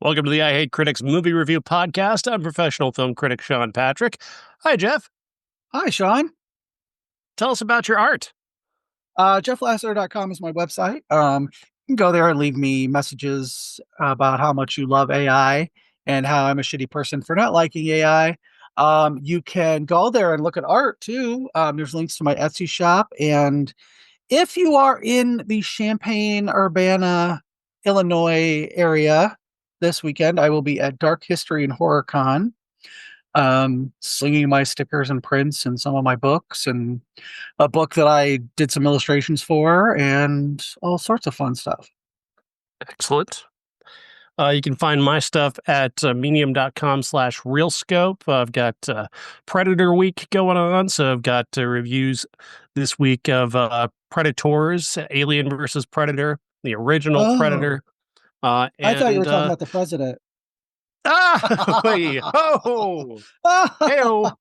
Welcome to the I Hate Critics movie review podcast. I'm professional film critic Sean Patrick. Hi, Jeff. Hi, Sean. Tell us about your art. JeffLasser.com is my website. You can go there and leave me messages about how much you love AI and how I'm a shitty person for not liking AI. You can go there and look at art too. There's links to my Etsy shop. And if you are in the Champaign, Urbana, Illinois area this weekend, I will be at Dark History and Horror Con, slinging my stickers and prints and some of my books and a book that I did some illustrations for and all sorts of fun stuff. Excellent. You can find my stuff at medium.com/realscope. I've got Predator Week going on, so I've got reviews this week of Predators, Alien versus Predator, the original Predator. I thought you were talking about the president. Hey, ho! Hey-o.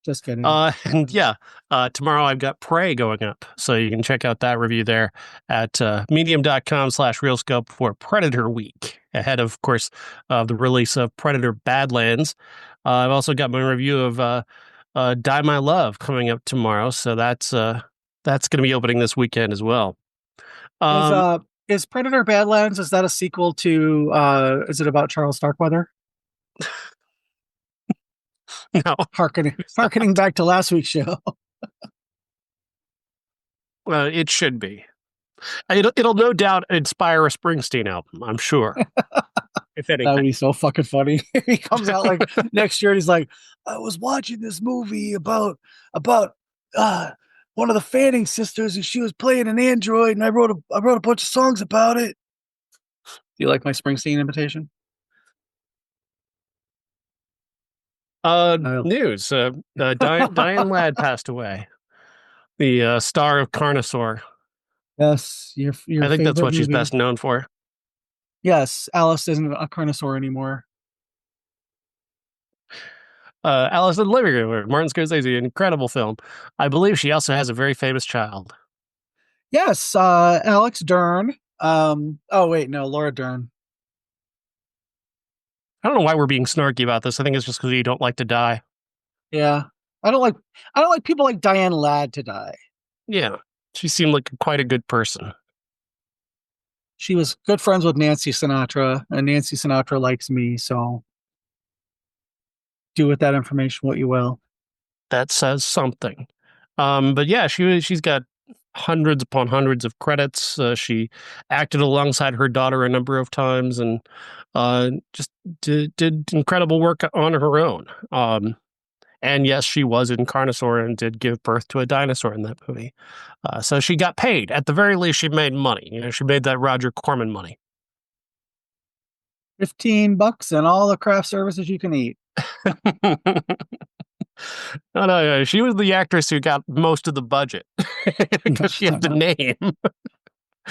Just kidding. Tomorrow I've got Prey going up, so you can check out that review there at medium.com/realscope for Predator Week, ahead of course, the release of Predator Badlands. I've also got my review of Die My Love coming up tomorrow, so that's going to be opening this weekend as well. Is Predator Badlands, is that a sequel to, is it about Charles Starkweather? No. Harkening back to last week's show. Well, it should be. It'll no doubt inspire a Springsteen album, I'm sure. If anything. That would be so fucking funny. He comes out like next year and he's like, I was watching this movie about one of the Fanning sisters, and she was playing an android, and I wrote a bunch of songs about it. Do you like my Springsteen invitation? News. Diane Ladd passed away. The star of Carnosaur. Yes, your I think that's what she's movie. best known for. Yes, Alice isn't a Carnosaur anymore. Alice in the Living Room, Martin Scorsese, incredible film. I believe she also has a very famous child. Yes, Alex Dern. Laura Dern. I don't know why we're being snarky about this. I think it's just because you don't like to die. Yeah, I don't like people like Diane Ladd to die. Yeah, she seemed like quite a good person. She was good friends with Nancy Sinatra, and Nancy Sinatra likes me, so do with that information what you will. That says something. But yeah, she's got hundreds upon hundreds of credits. She acted alongside her daughter a number of times and just did incredible work on her own. And yes, she was in Carnosaur and did give birth to a dinosaur in that movie. So she got paid. At the very least, she made money. You know, she made that Roger Corman money. $15 and all the craft services you can eat. No, she was the actress who got most of the budget because she had the name.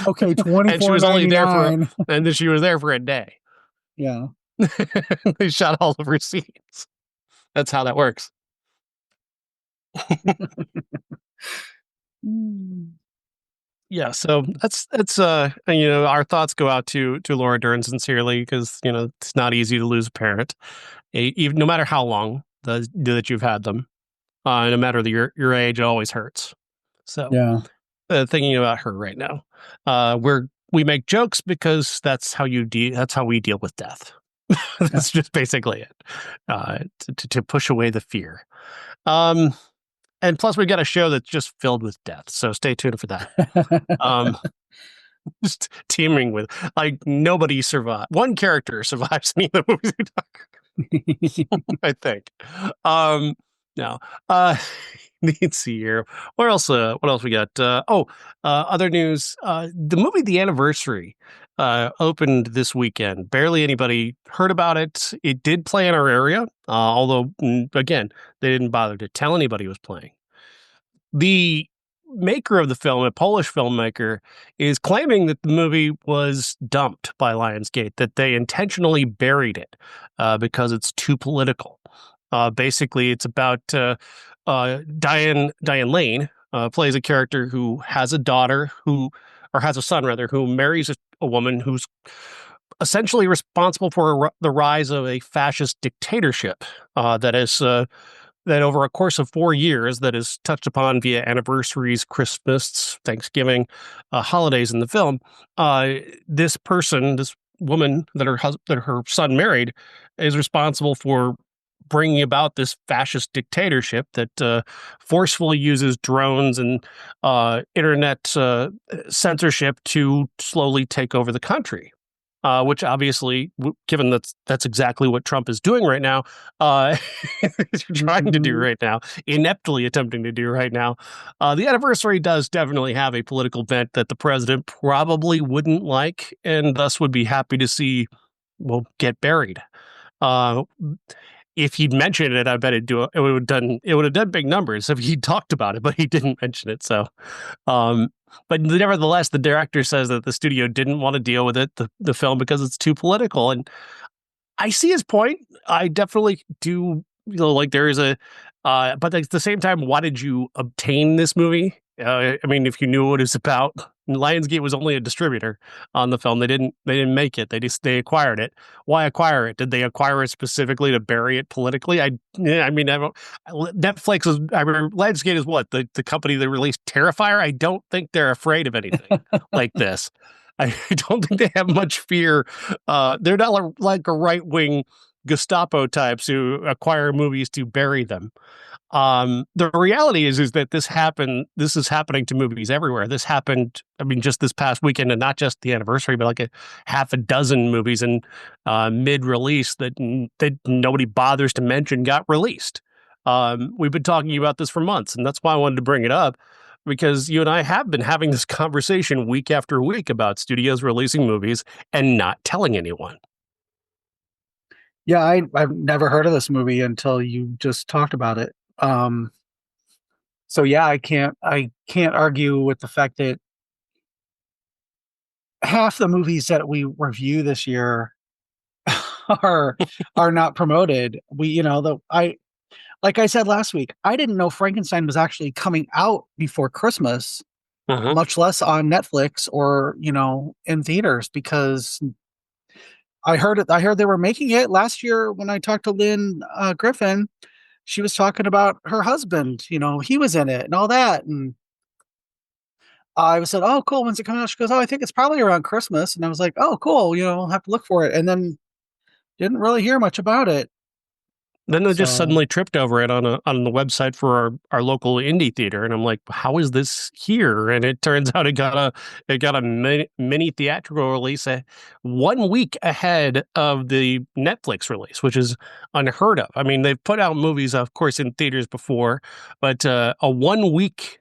Okay, $24.99. And she was only there and then she was there for a day. Yeah. They shot all of her scenes. That's how that works. Yeah, so that's our thoughts go out to Laura Dern sincerely, because it's not easy to lose a parent, even no matter how long that you've had them, no matter your age, it always hurts. So yeah, thinking about her right now, we make jokes because that's how we deal with death. That's just basically it, to push away the fear. And plus, we got a show that's just filled with death, so stay tuned for that. Just teeming with, like, nobody survived. One character survives any of the movies we talk. I think. No. Let's see here. What else we got? Other news. The movie The Anniversary opened this weekend. Barely anybody heard about it. It did play in our area, although, again, they didn't bother to tell anybody it was playing. The maker of the film, a Polish filmmaker, is claiming that the movie was dumped by Lionsgate, that they intentionally buried it because it's too political. Basically, it's about Diane Lane plays a character who has a daughter has a son rather, who marries a woman who's essentially responsible for the rise of a fascist dictatorship that is that over a course of 4 years that is touched upon via anniversaries, Christmas, Thanksgiving, holidays in the film. This person, this woman that her son married, is responsible for bringing about this fascist dictatorship that forcefully uses drones and internet censorship to slowly take over the country. Which obviously, given that's exactly what Trump is doing right now, trying to do right now, ineptly attempting to do right now. The anniversary does definitely have a political bent that the president probably wouldn't like, and thus would be happy to see, well, get buried. Uh, if he'd mentioned it, I bet it would have done big numbers if he talked about it, but he didn't mention it. So, but nevertheless, the director says that the studio didn't want to deal with it, the film, because it's too political. And I see his point. I definitely do. Like there is but at the same time, why did you obtain this movie? I mean, if you knew what it's about, Lionsgate was only a distributor on the film. They didn't make it. They acquired it. Why acquire it? Did they acquire it specifically to bury it politically? I mean, Netflix is. I mean, Lionsgate is what the company that released Terrifier. I don't think they're afraid of anything like this. I don't think they have much fear. They're not like a right-wing Gestapo types who acquire movies to bury them. The reality is that this happened. This is happening to movies everywhere. This happened, I mean, just this past weekend, and not just the anniversary, but like half a dozen movies in mid-release that nobody bothers to mention got released. We've been talking about this for months, and that's why I wanted to bring it up, because you and I have been having this conversation week after week about studios releasing movies and not telling anyone. Yeah, I've never heard of this movie until you just talked about it. So yeah, I can't argue with the fact that half the movies that we review this year are are not promoted. We, I like I said last week, I didn't know Frankenstein was actually coming out before Christmas, Uh-huh. much less on Netflix or, in theaters, because I heard it. I heard they were making it last year when I talked to Lynn Griffin. She was talking about her husband. He was in it and all that. And I said, "Oh, cool. When's it coming out?" She goes, "Oh, I think it's probably around Christmas." And I was like, "Oh, cool. I'll have to look for it." And then didn't really hear much about it. Then they just So suddenly tripped over it on the website for our local indie theater, and I'm like, "How is this here?" And it turns out it got a mini theatrical release 1 week ahead of the Netflix release, which is unheard of. I mean, they've put out movies, of course, in theaters before, but a 1 week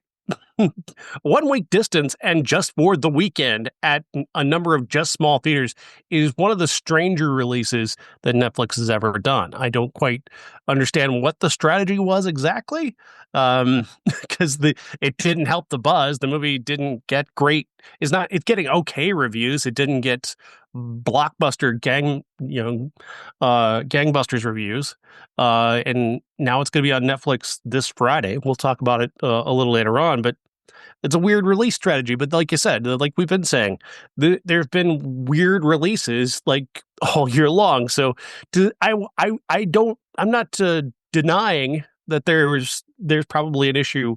1 week distance and just for the weekend at a number of just small theaters is one of the stranger releases that Netflix has ever done. I don't quite understand what the strategy was exactly, because it didn't help the buzz. The movie didn't get great. It's getting okay reviews. It didn't get blockbuster gangbusters reviews. And now it's going to be on Netflix this Friday. We'll talk about it a little later on, but it's a weird release strategy. But like you said, like we've been saying, there have been weird releases like all year long. So I'm not denying that there's probably an issue,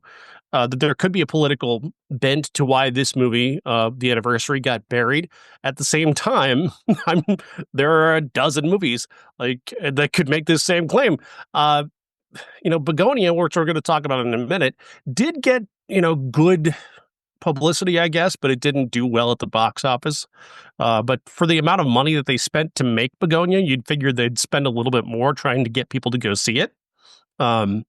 that there could be a political bent to why this movie, the anniversary, got buried. At the same time, there are a dozen movies like that could make this same claim. Bugonia, which we're going to talk about in a minute, did get good publicity, I guess, but it didn't do well at the box office. But for the amount of money that they spent to make Bugonia, you'd figure they'd spend a little bit more trying to get people to go see it. And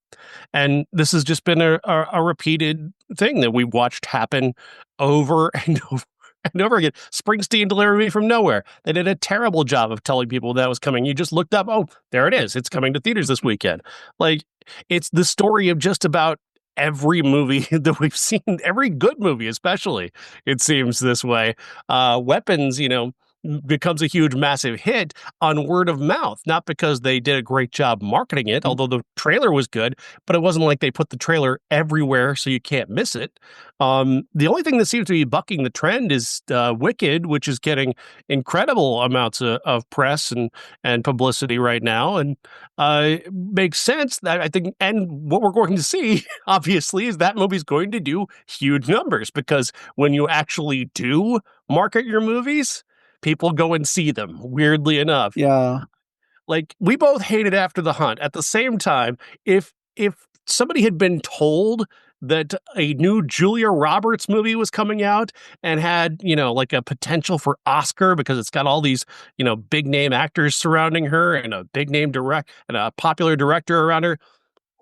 this has just been a repeated thing that we've watched happen over and over and over again. Springsteen delivered me from nowhere. They did a terrible job of telling people that was coming. You just looked up, oh, there it is. It's coming to theaters this weekend. Like, it's the story of just about every movie that we've seen, every good movie, especially, it seems this way. Weapons, becomes a huge, massive hit on word of mouth, not because they did a great job marketing it, although the trailer was good, but it wasn't like they put the trailer everywhere so you can't miss it. The only thing that seems to be bucking the trend is Wicked, which is getting incredible amounts of press and publicity right now. And it makes sense that I think, and what we're going to see, obviously, is that movie's going to do huge numbers because when you actually do market your movies, people go and see them, weirdly enough. Yeah. Like, we both hated After the Hunt. At the same time, if somebody had been told that a new Julia Roberts movie was coming out and had, like a potential for Oscar because it's got all these, big name actors surrounding her and a big name and a popular director around her,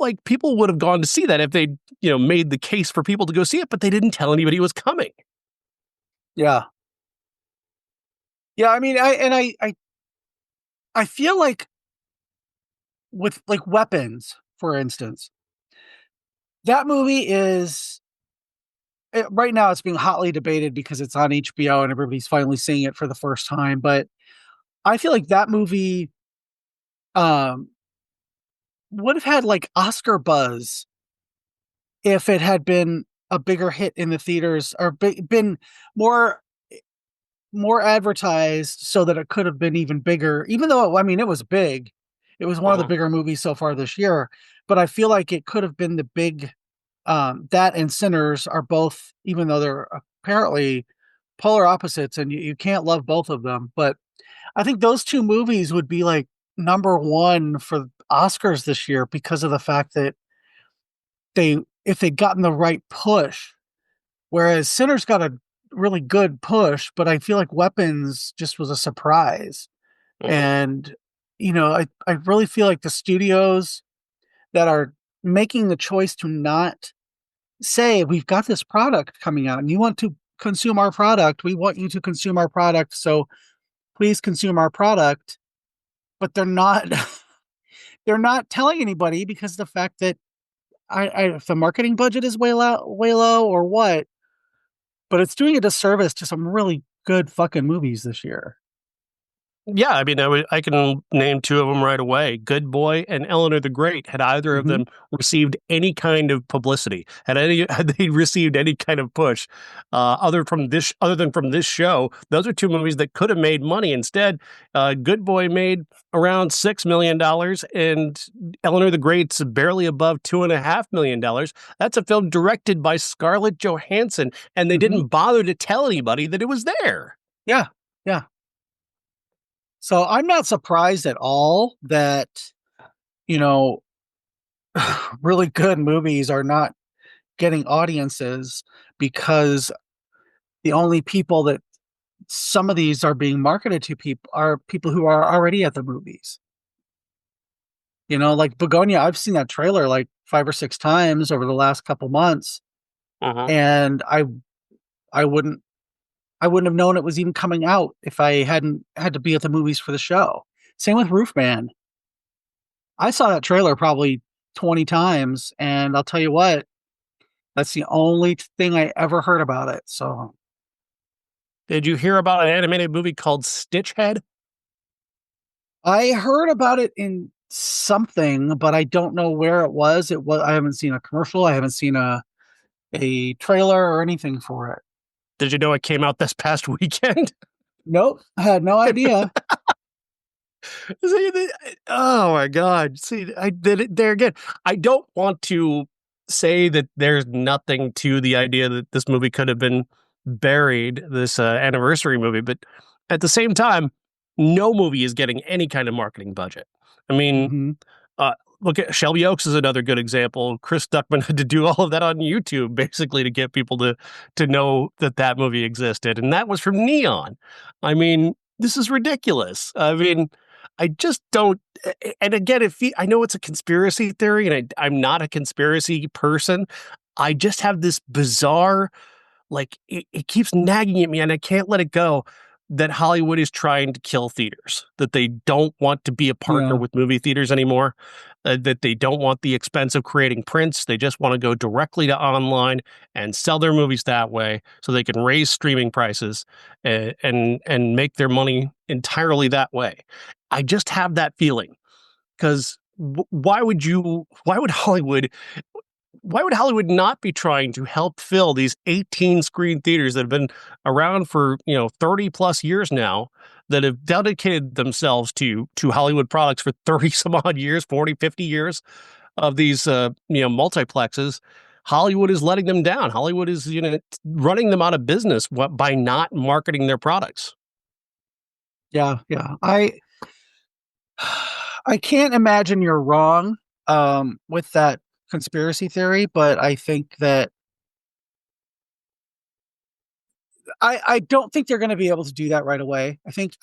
like, people would have gone to see that if they, made the case for people to go see it, but they didn't tell anybody it was coming. Yeah. Yeah, I mean, I feel like with like Weapons, for instance, that movie is right now it's being hotly debated because it's on HBO and everybody's finally seeing it for the first time. But I feel like that movie um, would have had like Oscar buzz if it had been a bigger hit in the theaters or been more advertised so that it could have been even bigger, even though, I mean, it was big. It was one of the bigger movies so far this year, but I feel like it could have been the big, that and Sinners are both, even though they're apparently polar opposites and you can't love both of them. But I think those two movies would be like number one for Oscars this year because of the fact that if they'd gotten the right push, whereas Sinners got a really good push, but I feel like Weapons just was a surprise. And, I really feel like the studios that are making the choice to not say, we've got this product coming out and you want to consume our product. We want you to consume our product. So please consume our product. But they're not, they're not telling anybody because the fact that if the marketing budget is way low or what, but it's doing a disservice to some really good fucking movies this year. Yeah, I mean, I can name two of them right away. Good Boy and Eleanor the Great. Had either of them received any kind of publicity? Had they received any kind of push other than from this show? Those are two movies that could have made money. Instead, Good Boy made around $6 million, and Eleanor the Great's barely above $2.5 million. That's a film directed by Scarlett Johansson, and they didn't bother to tell anybody that it was there. Yeah, yeah. So I'm not surprised at all that, really good movies are not getting audiences because the only people that some of these are being marketed to are people who are already at the movies. Like Bugonia, I've seen that trailer like 5 or 6 times over the last couple months. And I wouldn't have known it was even coming out if I hadn't had to be at the movies for the show. Same with Roofman. I saw that trailer probably 20 times, and I'll tell you what, that's the only thing I ever heard about it. So, did you hear about an animated movie called Stitchhead? I heard about it in something, but I don't know where it was. I haven't seen a commercial. I haven't seen a trailer or anything for it. Did you know it came out this past weekend? Nope. I had no idea. Oh my God. See, I did it there again. I don't want to say that there's nothing to the idea that this movie could have been buried, this anniversary movie, but at the same time, no movie is getting any kind of marketing budget. I mean, look at Shelby Oaks is another good example. Chris Duckman had to do all of that on YouTube, basically, to get people to know that movie existed. And that was from Neon. I mean, this is ridiculous. I mean, I just don't. And again, I know it's a conspiracy theory, and I'm not a conspiracy person. I just have this bizarre, like, it keeps nagging at me, and I can't let it go. that Hollywood is trying to kill theaters, that they don't want to be a partner Yeah. with movie theaters anymore, that they don't want the expense of creating prints. They just want to go directly to online and sell their movies that way so they can raise streaming prices and make their money entirely that way. I just have that feeling because why would Hollywood not be trying to help fill these 18 screen theaters that have been around for, 30 plus years now, that have dedicated themselves to Hollywood products for 30 some odd years, 40, 50 years of these, multiplexes? Hollywood is letting them down. Hollywood is, running them out of business by not marketing their products. Yeah. Yeah. I can't imagine you're wrong with that conspiracy theory, but I think that I don't think they're going to be able to do that right away. I think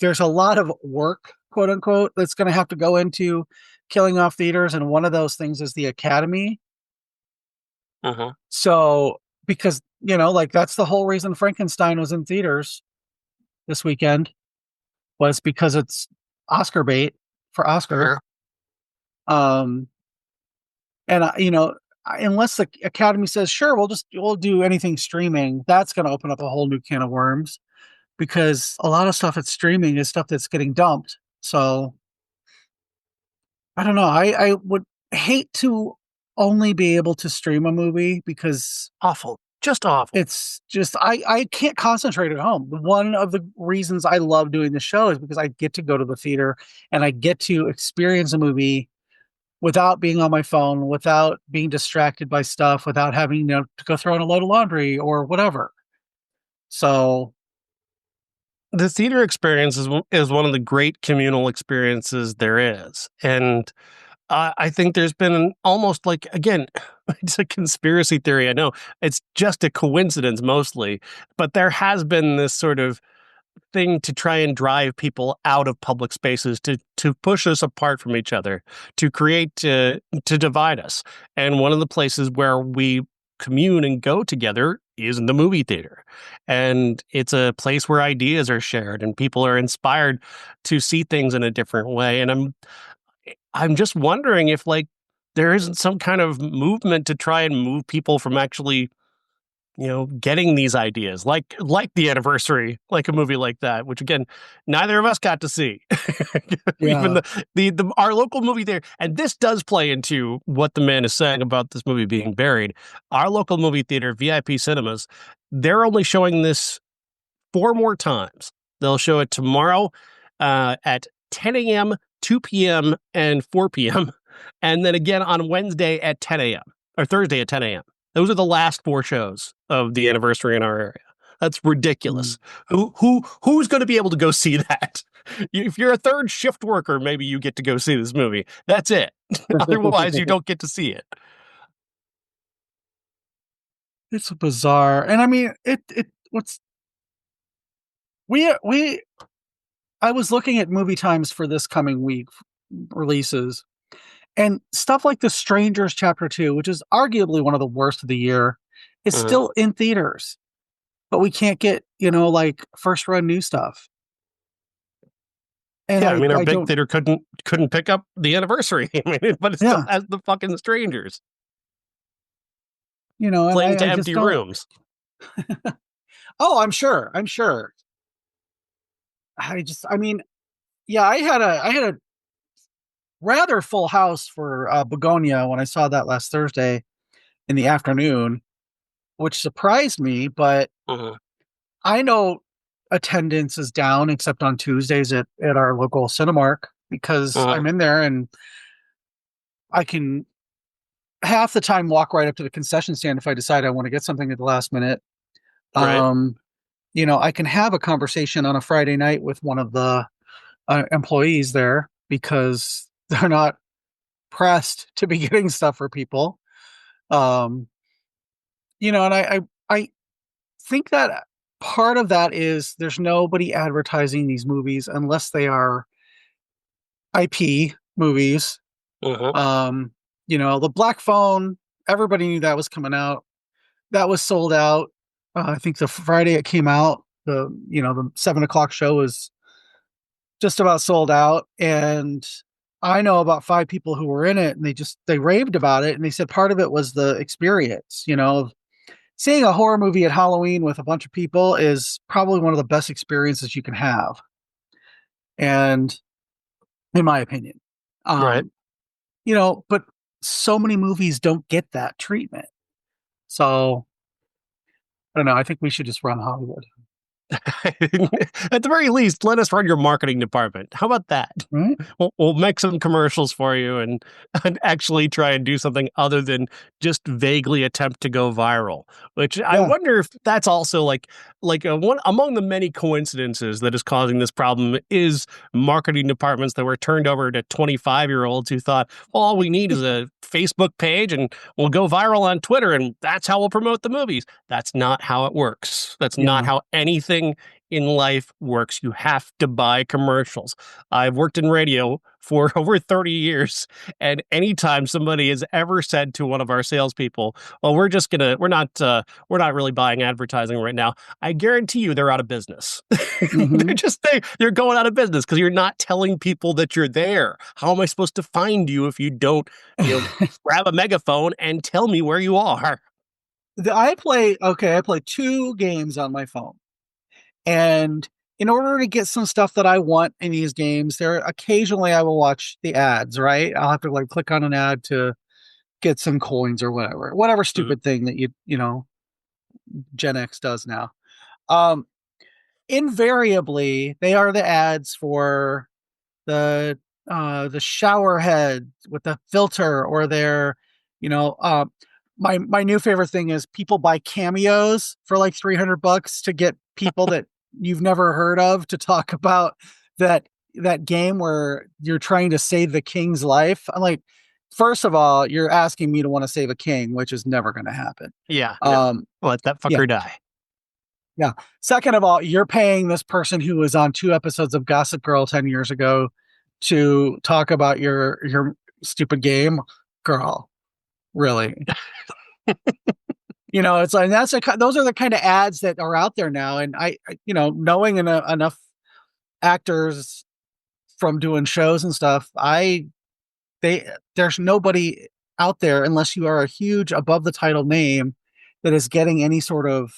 there's a lot of work, quote unquote, that's going to have to go into killing off theaters, and one of those things is the Academy. Uh-huh. So, because like that's the whole reason Frankenstein was in theaters this weekend, was because it's Oscar bait for Oscar. Sure. Um, and unless the Academy says sure, we'll do anything streaming, that's going to open up a whole new can of worms, because a lot of stuff that's streaming is stuff that's getting dumped. So I don't know. I would hate to only be able to stream a movie, because Awful. Just awful. it's just I can't concentrate at home. One of the reasons I love doing the show is because I get to go to the theater and I get to experience a movie without being on my phone, without being distracted by stuff, without having to go throw in a load of laundry or whatever. So The theater experience is one of the great communal experiences there is. And I think there's been almost like, again, it's a conspiracy theory. I know it's just a coincidence mostly, but there has been this sort of thing to try and drive people out of public spaces, to push us apart from each other, to create, to divide us. And one of the places where we commune and go together is in the movie theater. And it's a place where ideas are shared and people are inspired to see things in a different way. And I'm just wondering if, like, there isn't some kind of movement to try and move people from actually, getting these ideas, like the anniversary, like a movie like that, which again, neither of us got to see. Even yeah, the our local movie there, and this does play into what the man is saying about this movie being buried. Our local movie theater, VIP Cinemas, they're only showing this 4 more times. They'll show it tomorrow at 10 a.m., 2 p.m., and 4 p.m., and then again on Wednesday at 10 a.m. or Thursday at 10 a.m. Those are the last 4 shows of the anniversary in our area. That's ridiculous. Who's going to be able to go see that? If you're a third shift worker, maybe you get to go see this movie. That's it. Otherwise, you don't get to see it. it's bizarre. And I mean, it what's we I was looking at movie times for this coming week releases, and stuff like The Strangers Chapter 2, which is arguably one of the worst of the year, is Uh-huh. still in theaters. But we can't get, like first run new stuff. And Yeah, I mean, our I big don't, theater couldn't pick up the anniversary. I mean, but it still yeah, has the fucking Strangers and playing to I just empty don't. rooms. Oh, I'm sure. I'm sure. I mean, yeah, I had a rather full house for Begonia when I saw that last Thursday in the afternoon, which surprised me. But Uh-huh. I know attendance is down except on Tuesdays at our local Cinemark, because Uh-huh. I'm in there and I can half the time walk right up to the concession stand if I decide I want to get something at the last minute. Right. Um, I can have a conversation on a Friday night with one of the employees there, because they're not pressed to be getting stuff for people. Um, and I think that part of that is there's nobody advertising these movies unless they are IP movies. Uh-huh. The Black Phone, everybody knew that was coming out. That was sold out. I think the Friday it came out, the 7 o'clock show is just about sold out. And I know about 5 people who were in it, and they raved about it. And they said part of it was the experience, seeing a horror movie at Halloween with a bunch of people is probably one of the best experiences you can have. And in my opinion, Right. um, but so many movies don't get that treatment. So I don't know. I think we should just run Hollywood. At the very least, let us run your marketing department. How about that? Right? We'll make some commercials for you and actually try and do something other than just vaguely attempt to go viral. Which I Yeah. wonder if that's also one among the many coincidences that is causing this problem is marketing departments that were turned over to 25-year-olds who thought, well, all we need is a Facebook page and we'll go viral on Twitter and that's how we'll promote the movies. That's not how it works. That's not Yeah. how anything in life works. You have to buy commercials. I've worked in radio for over 30 years, and anytime somebody has ever said to one of our salespeople, "Well, we're not really buying advertising right now," I guarantee you they're out of business. Mm-hmm. They're going out of business because you're not telling people that you're there. How am I supposed to find you if you don't, grab a megaphone and tell me where you are? I play 2 games on my phone. And in order to get some stuff that I want in these games, occasionally I will watch the ads, right? I'll have to click on an ad to get some coins or whatever stupid thing that Gen X does now. Um, Invariably, they are the ads for the shower head with the filter, or my new favorite thing is people buy cameos for like $300 to get people that you've never heard of to talk about that game where you're trying to save the king's life. I'm like, first of all, you're asking me to want to save a king, which is never going to happen. Yeah, no. Let that Yeah. fucker die. Yeah. Second of all, you're paying this person who was on 2 episodes of Gossip Girl 10 years ago to talk about your stupid game. Girl, really? It's like those are the kind of ads that are out there now. And knowing enough actors from doing shows and stuff, there's nobody out there unless you are a huge above the title name that is getting any sort of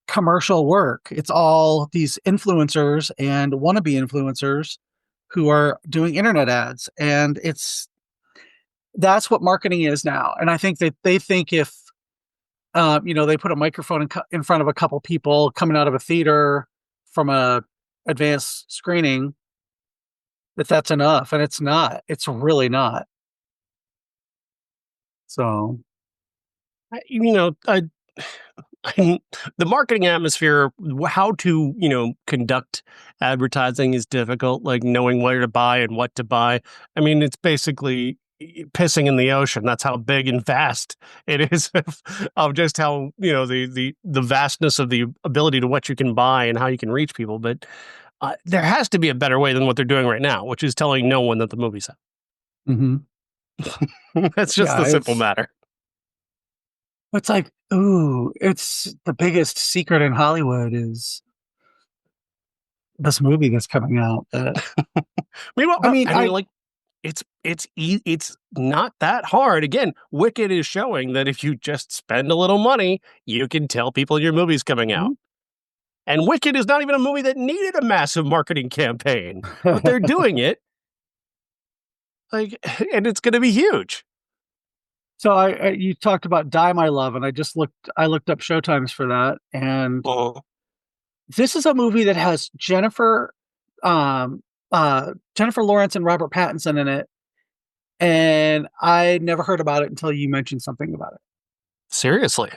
commercial work. It's all these influencers and wannabe influencers who are doing internet ads, and that's what marketing is now. And I think that they think if they put a microphone in front of a couple people coming out of a theater from a advanced screening, that's enough, and it's not. It's really not. So, I the marketing atmosphere, how to, conduct advertising is difficult, like knowing where to buy and what to buy. I mean, it's basically pissing in the ocean. That's how big and vast it is of just how, the vastness of the ability to what you can buy and how you can reach people. But there has to be a better way than what they're doing right now, which is telling no one that the movie's out. mm-hmm. That's just the simple matter. It's like, ooh, it's the biggest secret in Hollywood is this movie that's coming out. Meanwhile, it's not that hard. Again, Wicked is showing that if you just spend a little money, you can tell people your movie's coming out. Mm-hmm. And Wicked is not even a movie that needed a massive marketing campaign, but they're doing it. And it's going to be huge. So you talked about Die My Love, and I looked up showtimes for that, and this is a movie that has Jennifer Lawrence and Robert Pattinson in it, and I never heard about it until you mentioned something about it. Seriously?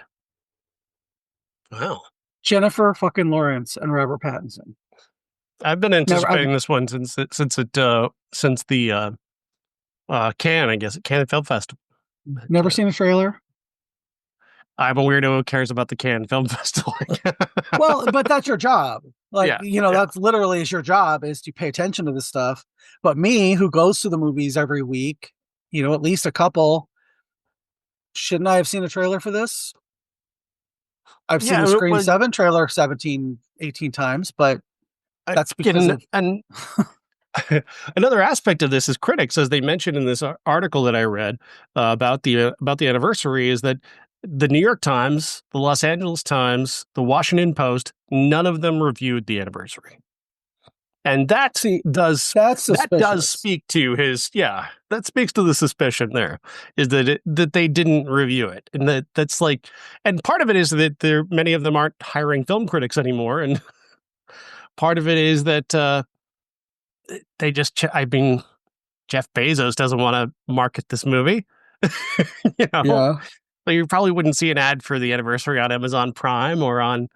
Wow. Jennifer fucking Lawrence and Robert Pattinson. I've been anticipating this one since the Cannes, I guess, Cannes Film Festival. Never seen a trailer? I'm a weirdo who cares about the Cannes Film Festival. Well, but that's your job. That's literally your job, is to pay attention to this stuff. But me, who goes to the movies every week, at least a couple, shouldn't I have seen a trailer for this? I've seen the Scream 7 trailer 17 18 times, but that's because Again, of and another aspect of this is critics, as they mentioned in this article that I read about the anniversary, is that the New York Times, the Los Angeles Times, the Washington Post, none of them reviewed the anniversary. And see does that's that does suspicious. speak to his that speaks to the suspicion there, is that they didn't review it, and that's like, and part of it is that many of them aren't hiring film critics anymore, and part of it is that they just I mean, Jeff Bezos doesn't want to market this movie. you know, Yeah. Like, you probably wouldn't see an ad for the anniversary on Amazon Prime or in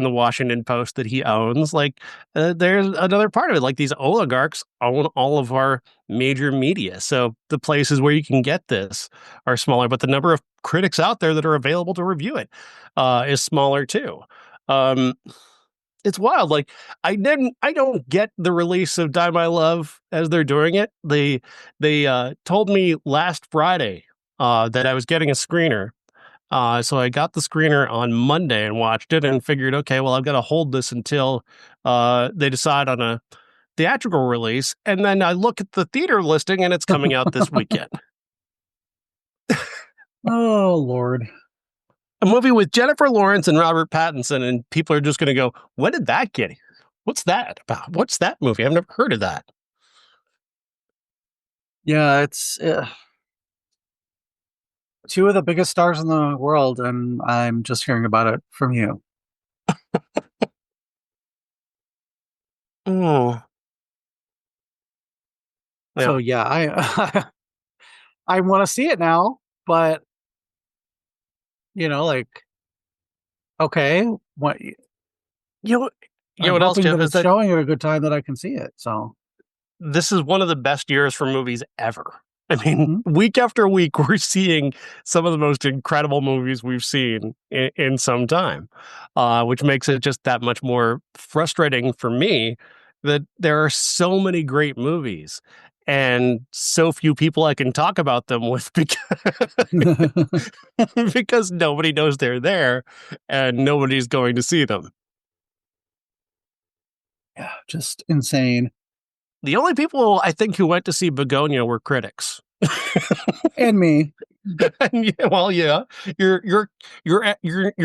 the Washington Post that he owns. Like, there's another part of it. Like, these oligarchs own all of our major media, so the places where you can get this are smaller, but the number of critics out there that are available to review it is smaller too. Um, it's wild. Like, I don't get the release of Die My Love as they're doing it. They told me last Friday that I was getting a screener. So I got the screener on Monday and watched it and figured, okay, well, I've got to hold this until they decide on a theatrical release. And then I look at the theater listing and it's coming out this weekend. Oh Lord. A movie with Jennifer Lawrence and Robert Pattinson, and people are just going to go, when did that get? What's that about? What's that movie? I've never heard of that. Yeah, it's two of the biggest stars in the world, and I'm just hearing about it from you. Oh, So yeah. yeah, I I want to see it now, but like, okay, what You know, you know I'm what else, hoping Jeff, that is it's that showing at a good time that I can see it. So, this is one of the best years for movies ever. I mean, mhm. week after week, we're seeing some of the most incredible movies we've seen in some time, which makes it just that much more frustrating for me that there are so many great movies and so few people I can talk about them with because nobody knows they're there and nobody's going to see them. Yeah, just insane. The only people I think who went to see Begonia were critics. And me. And yeah, well, yeah, you're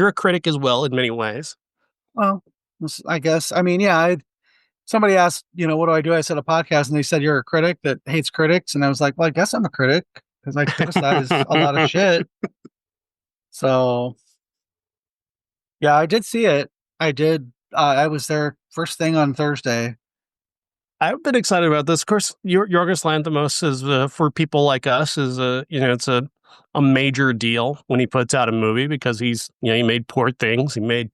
a critic as well in many ways. Well, I guess. I mean, yeah. Somebody asked, what do I do? I said a podcast, and they said you're a critic that hates critics, and I was like, well, I guess I'm a critic because I criticize a lot of shit. So yeah, I did see it. I did. I was there first thing on Thursday. I've been excited about this. Of course, Yorgos Lanthimos is for people like us is it's a major deal when he puts out a movie because he made Poor Things, he made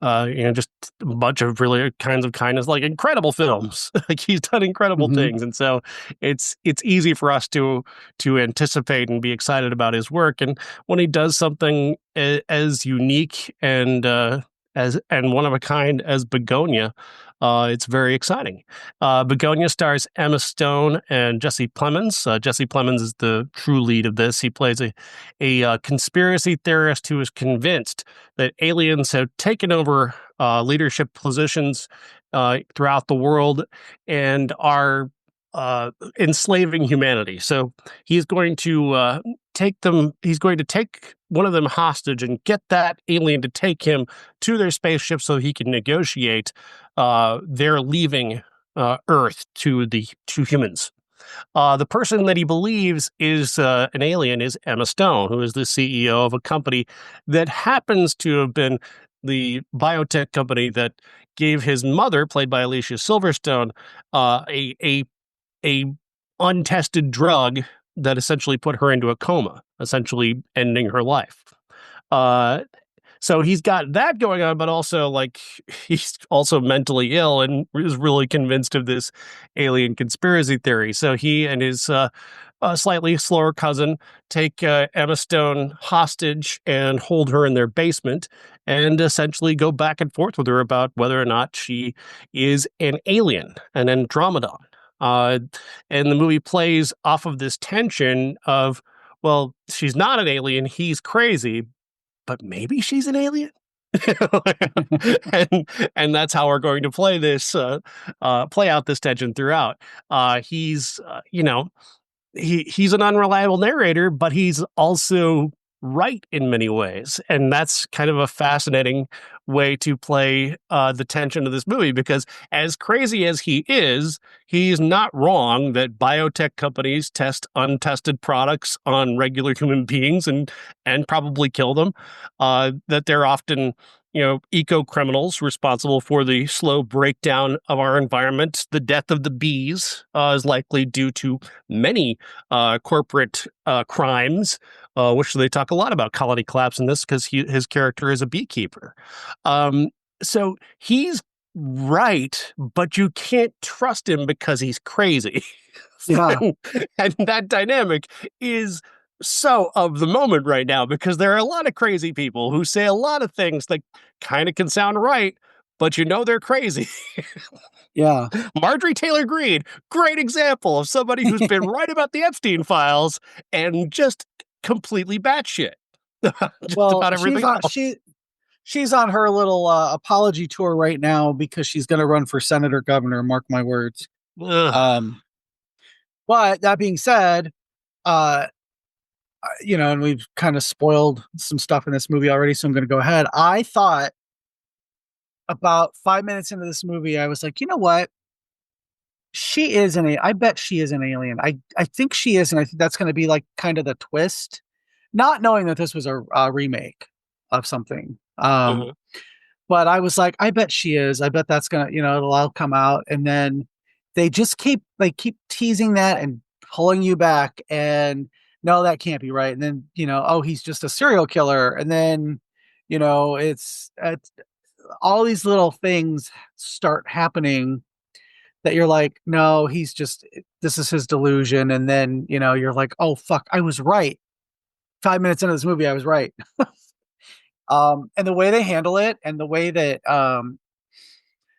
just a bunch of really kinds of kindness, like incredible films. Like, he's done incredible Hmm. things, and so it's easy for us to anticipate and be excited about his work. And when he does something as unique and as and one of a kind as Begonia, it's very exciting. Begonia stars Emma Stone and Jesse Plemons. Jesse Plemons is the true lead of this. He plays a conspiracy theorist who is convinced that aliens have taken over leadership positions throughout the world and are enslaving humanity. So he's going to take them. He's going to take one of them hostage and get that alien to take him to their spaceship so he can negotiate their leaving Earth to humans. The person that he believes is an alien is Emma Stone, who is the CEO of a company that happens to have been the biotech company that gave his mother, played by Alicia Silverstone, a untested drug that essentially put her into a coma, essentially ending her life. Uh, so he's got that going on, but also, like, he's also mentally ill and is really convinced of this alien conspiracy theory. So he and his slightly slower cousin take Emma Stone hostage and hold her in their basement and essentially go back and forth with her about whether or not she is an alien, an Andromedon. Uh, and the movie plays off of this tension of, well, she's not an alien, he's crazy, but maybe she's an alien. and that's how we're going to play out this tension throughout. He's he's an unreliable narrator, but he's also right in many ways, and that's kind of a fascinating way to play the tension of this movie, because as crazy as he's not wrong that biotech companies test untested products on regular human beings and probably kill them, that they're often eco criminals responsible for the slow breakdown of our environment. The death of the bees is likely due to many corporate crimes, which they talk a lot about colony collapse in this, because his character is a beekeeper. So he's right, but you can't trust him because he's crazy. Yeah. And that dynamic is so of the moment right now, because there are a lot of crazy people who say a lot of things that kind of can sound right, but they're crazy. Yeah. Marjorie Taylor Greene, great example of somebody who's been right about the Epstein files and just completely batshit just Well, about everything else. she's on her little apology tour right now because she's going to run for senator governor. Mark my words. Ugh. But that being said, uh, and we've kind of spoiled some stuff in this movie already, so I'm going to go ahead. I thought about 5 minutes into this movie, I was like, you know what? I bet she is an alien. I think she is, and I think that's going to be like kind of the twist, not knowing that this was a remake of something. Mhm. But I was like, I bet she is. I bet that's gonna, it'll all come out. And then they keep teasing that and pulling you back. And no, that can't be right. And then, oh, he's just a serial killer. And then, it's all these little things start happening that you're like, no, this is his delusion. And then, you're like, oh, fuck, I was right. 5 minutes into this movie, I was right. And the way they handle it, and the way that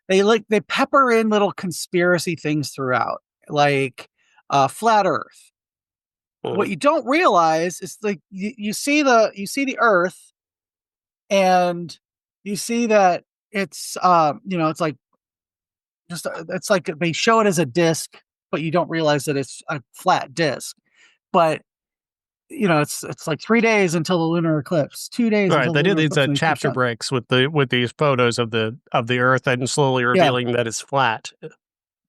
they pepper in little conspiracy things throughout, like flat Earth. What Mhm. you don't realize is, like, you see the Earth, and you see that it's like it's like they show it as a disc, but you don't realize that it's a flat disc. But it's like 3 days until the lunar eclipse, 2 days Right, until the they do lunar these eclipse, and they keep chapter showing. breaks with these photos of the Earth, and slowly Yeah. revealing that it's flat.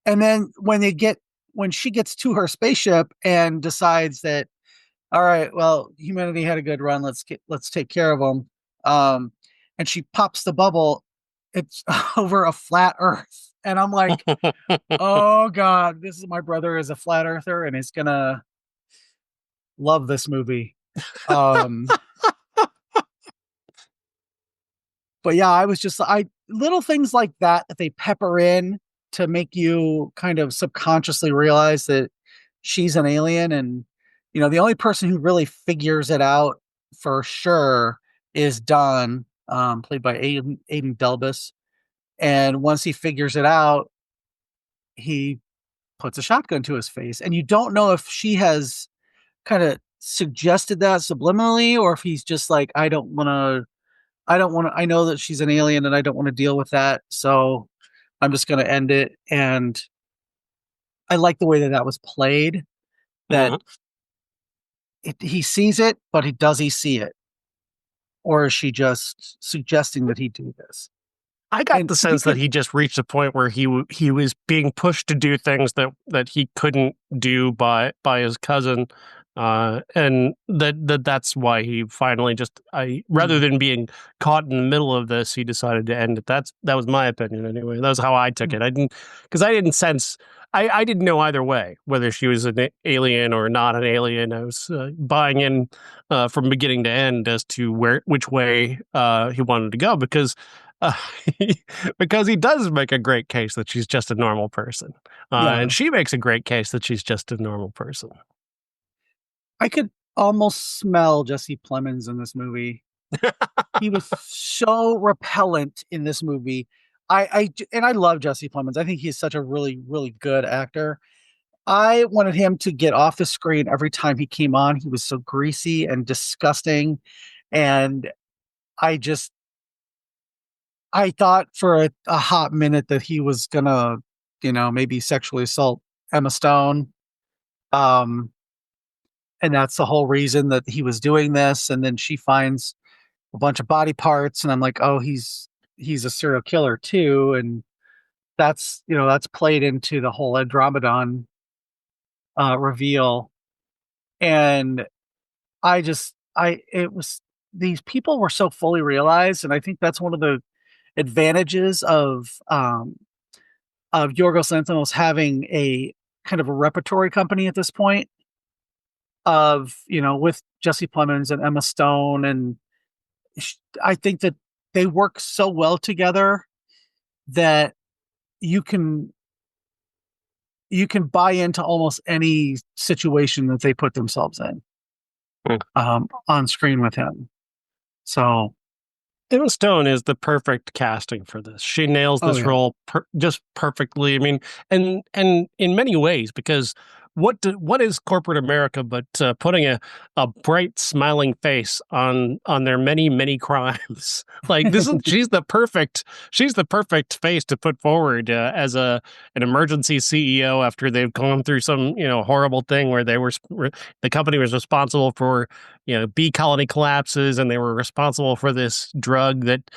And then when she gets to her spaceship and decides that, all right, well, humanity had a good run, let's take care of them. And she pops the bubble, it's over a flat Earth, and I'm like, oh god, this is my brother is a flat earther, and he's gonna love this movie. Um, but yeah, I was just I little things like that they pepper in to make you kind of subconsciously realize that she's an alien. And the only person who really figures it out for sure is Don, played by Aiden Delbus. And once he figures it out, he puts a shotgun to his face, and you don't know if she has kind of suggested that subliminally, or if he's just like, I know that she's an alien and I don't want to deal with that. So I'm just going to end it. And I like the way that was played, that Mhm. he sees it, but does he see it? Or is she just suggesting that he do this? I got And the you sense that could, he just reached a point where he was being pushed to do things that he couldn't do by his cousin, and that's why he finally just rather mm, than being caught in the middle of this, he decided to end it. That was my opinion anyway. That was how I took mm, it. I didn't sense. I didn't know either way whether she was an alien or not an alien. I was buying in from beginning to end as to which way he wanted to go, because uh, because he does make a great case that she's just a normal person. And yeah, she makes a great case that she's just a normal person. I could almost smell Jesse Plemons in this movie. He was so repellent in this movie. And I love Jesse Plemons. I think he's such a really, really good actor. I wanted him to get off the screen every time he came on. He was so greasy and disgusting. And I just, I thought for a hot minute that he was gonna, maybe sexually assault Emma Stone. Um, and that's the whole reason that he was doing this. And then she finds a bunch of body parts, and I'm like, oh, he's a serial killer too. And that's played into the whole Andromedon reveal. And it was these people were so fully realized, and I think that's one of the advantages of Yorgos Lanthimos having a kind of a repertory company at this point of with Jesse Plemons and Emma Stone, and I think that they work so well together that you can you can buy into almost any situation that they put themselves in on screen with him. So, Emma Stone is the perfect casting for this. She nails this role just perfectly. I mean, and in many ways, because what is corporate America but putting a bright smiling face on their many crimes? Like this is she's the perfect face to put forward as an emergency CEO after they've gone through some horrible thing where the company was responsible for bee colony collapses, and they were responsible for this drug that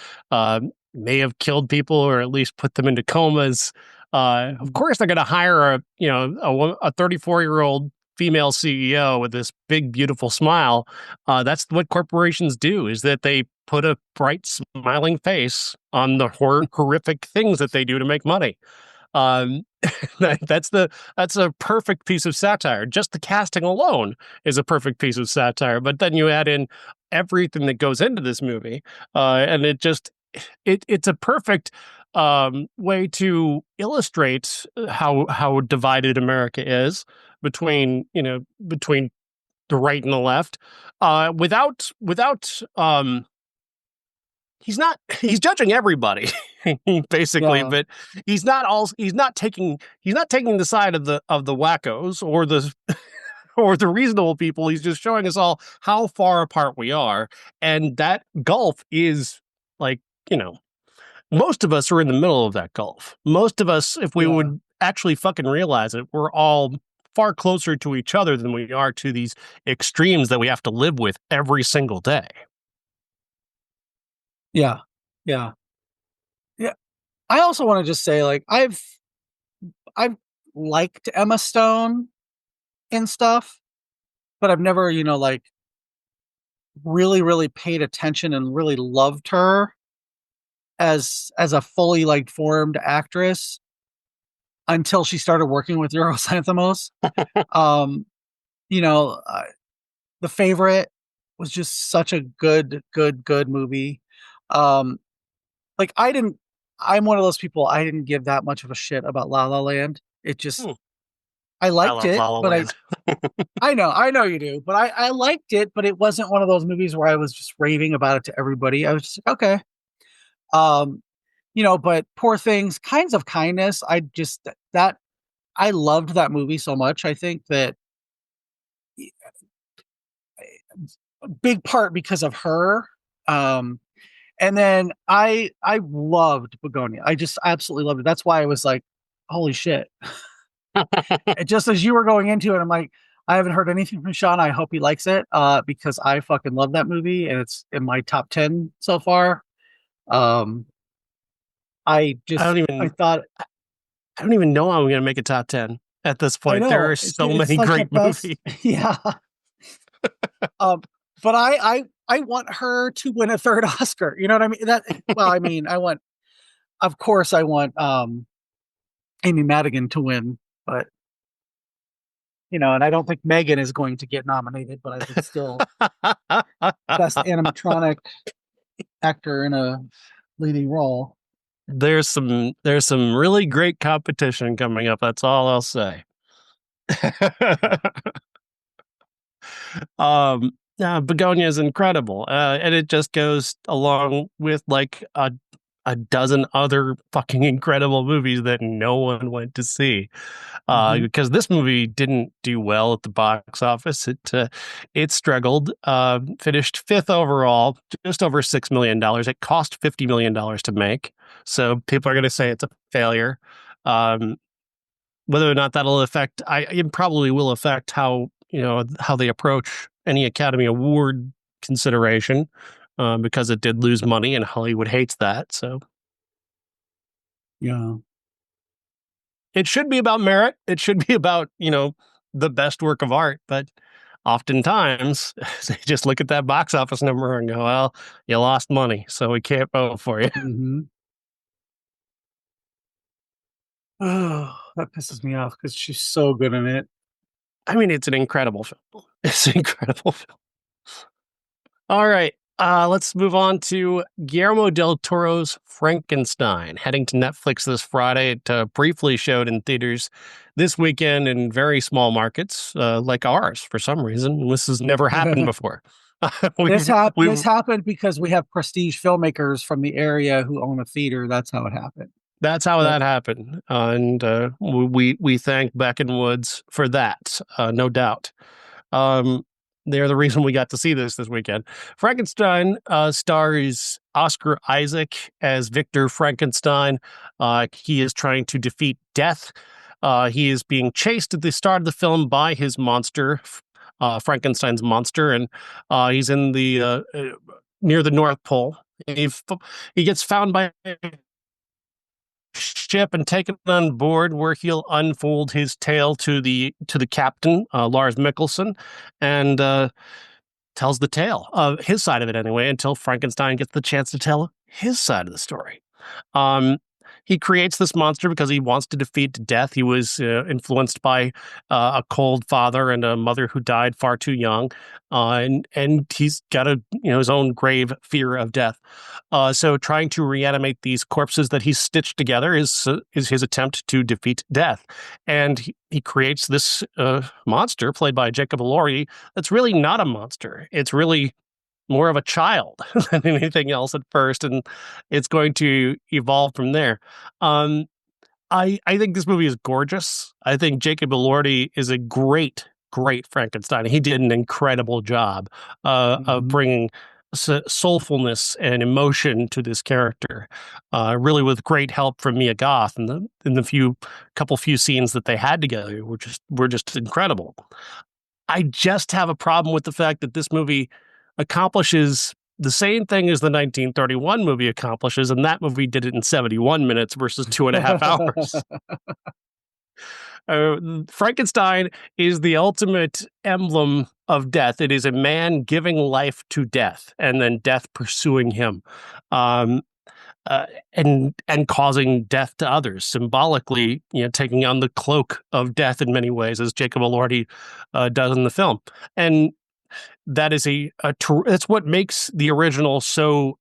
may have killed people or at least put them into comas. Of course, they're going to hire a 34-year-old female CEO with this big, beautiful smile. That's what corporations do: is that they put a bright, smiling face on the horrific things that they do to make money. That's a perfect piece of satire. Just the casting alone is a perfect piece of satire. But then you add in everything that goes into this movie, and it's a perfect way to illustrate how divided America is between the right and the left, without he's judging everybody basically, but he's not taking the side of the wackos or the or the reasonable people. He's just showing us all how far apart we are, and that gulf is like, most of us are in the middle of that gulf. Most of us, if we would actually fucking realize it, we're all far closer to each other than we are to these extremes that we have to live with every single day. Yeah. I also want to just say, like, I've liked Emma Stone and stuff, but I've never, like, really paid attention and really loved her as a fully like formed actress until she started working with Yorgos Lanthimos. The Favorite was just such a good movie. Like I'm one of those people, I didn't give that much of a shit about La La Land. It just I liked it, but I know you do, but I liked it, but it wasn't one of those movies where I was just raving about it to everybody. I was just like, okay. But Poor Things, Kinds of Kindness, I loved that movie so much. I think that a big part because of her. And then I loved Bugonia. I just absolutely loved it. That's why I was like, holy shit. Just as you were going into it, I'm like, I haven't heard anything from Sean. I hope he likes it, because I fucking love that movie, and it's in my top 10 so far. I don't even know I'm going to make a top 10 at this point. There are so many like great movies. Yeah. But I want her to win a third Oscar. You know what I mean? Of course I want Amy Madigan to win, but and I don't think Megan is going to get nominated, but I think still best animatronic actor in a leading role. There's some really great competition coming up. That's all I'll say. Bugonia is incredible, and it just goes along with like a dozen other fucking incredible movies that no one went to see. Hmm. because this movie didn't do well at the box office. It struggled, finished fifth overall, just over $6 million. It cost $50 million to make, so people are going to say it's a failure. Um, Whether or not that'll affect, it probably will affect how they approach any Academy Award consideration, because it did lose money and Hollywood hates that. So Yeah. it should be about merit. It should be about, the best work of art. But oftentimes they just look at that box office number and go, well, you lost money, so we can't vote for you. Hmm. Oh, that pisses me off because she's so good in it. I mean, it's an incredible film. It's an incredible film. All right. Let's move on to Guillermo del Toro's Frankenstein, heading to Netflix this Friday. It briefly showed in theaters this weekend in very small markets, like ours, for some reason. This has never happened before. This We've happened because we have prestige filmmakers from the area who own a theater. That's how it happened. That's how But that happened, and we thank Beck and Woods for that, no doubt. Um, they're the reason we got to see this weekend. Frankenstein stars Oscar Isaac as Victor Frankenstein. He is trying to defeat death. He is being chased at the start of the film by his monster, Frankenstein's monster, and he's in the near the North Pole. He gets found by ship and taken on board, where he'll unfold his tale to the captain, Lars Mikkelsen, and tells the tale of his side of it anyway, until Frankenstein gets the chance to tell his side of the story. Um, he creates this monster because he wants to defeat death. He was influenced by a cold father and a mother who died far too young, and he's got his own grave fear of death. So trying to reanimate these corpses that he's stitched together is his attempt to defeat death, and he creates this monster played by Jacob Elordi that's really not a monster. It's really more of a child than anything else at first, and it's going to evolve from there. Um, I think this movie is gorgeous. I think Jacob Elordi is a great, great Frankenstein. He did an incredible job of mhm. bringing soulfulness and emotion to this character, really with great help from Mia Goth, and the few scenes that they had together were just incredible. I just have a problem with the fact that this movie accomplishes the same thing as the 1931 movie accomplishes, and that movie did it in 71 minutes versus 2.5 hours. Frankenstein is the ultimate emblem of death. It is a man giving life to death, and then death pursuing him, um, uh, and causing death to others, symbolically, taking on the cloak of death in many ways, as Jacob Elordi does in the film. And that is that's what makes the original so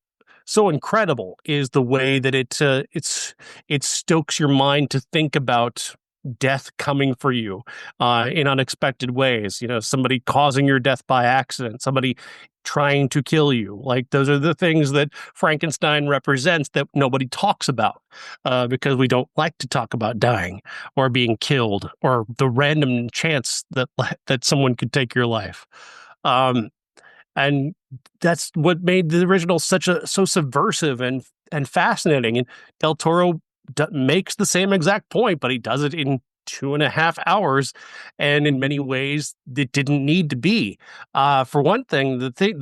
incredible, is the way that it stokes your mind to think about death coming for you in unexpected ways. Somebody causing your death by accident, somebody trying to kill you. Like, those are the things that Frankenstein represents that nobody talks about, because we don't like to talk about dying or being killed or the random chance that someone could take your life. Um, and that's what made the original so subversive and fascinating. And Del Toro makes the same exact point, but he does it in 2.5 hours, and in many ways it didn't need to be. For one thing, the thing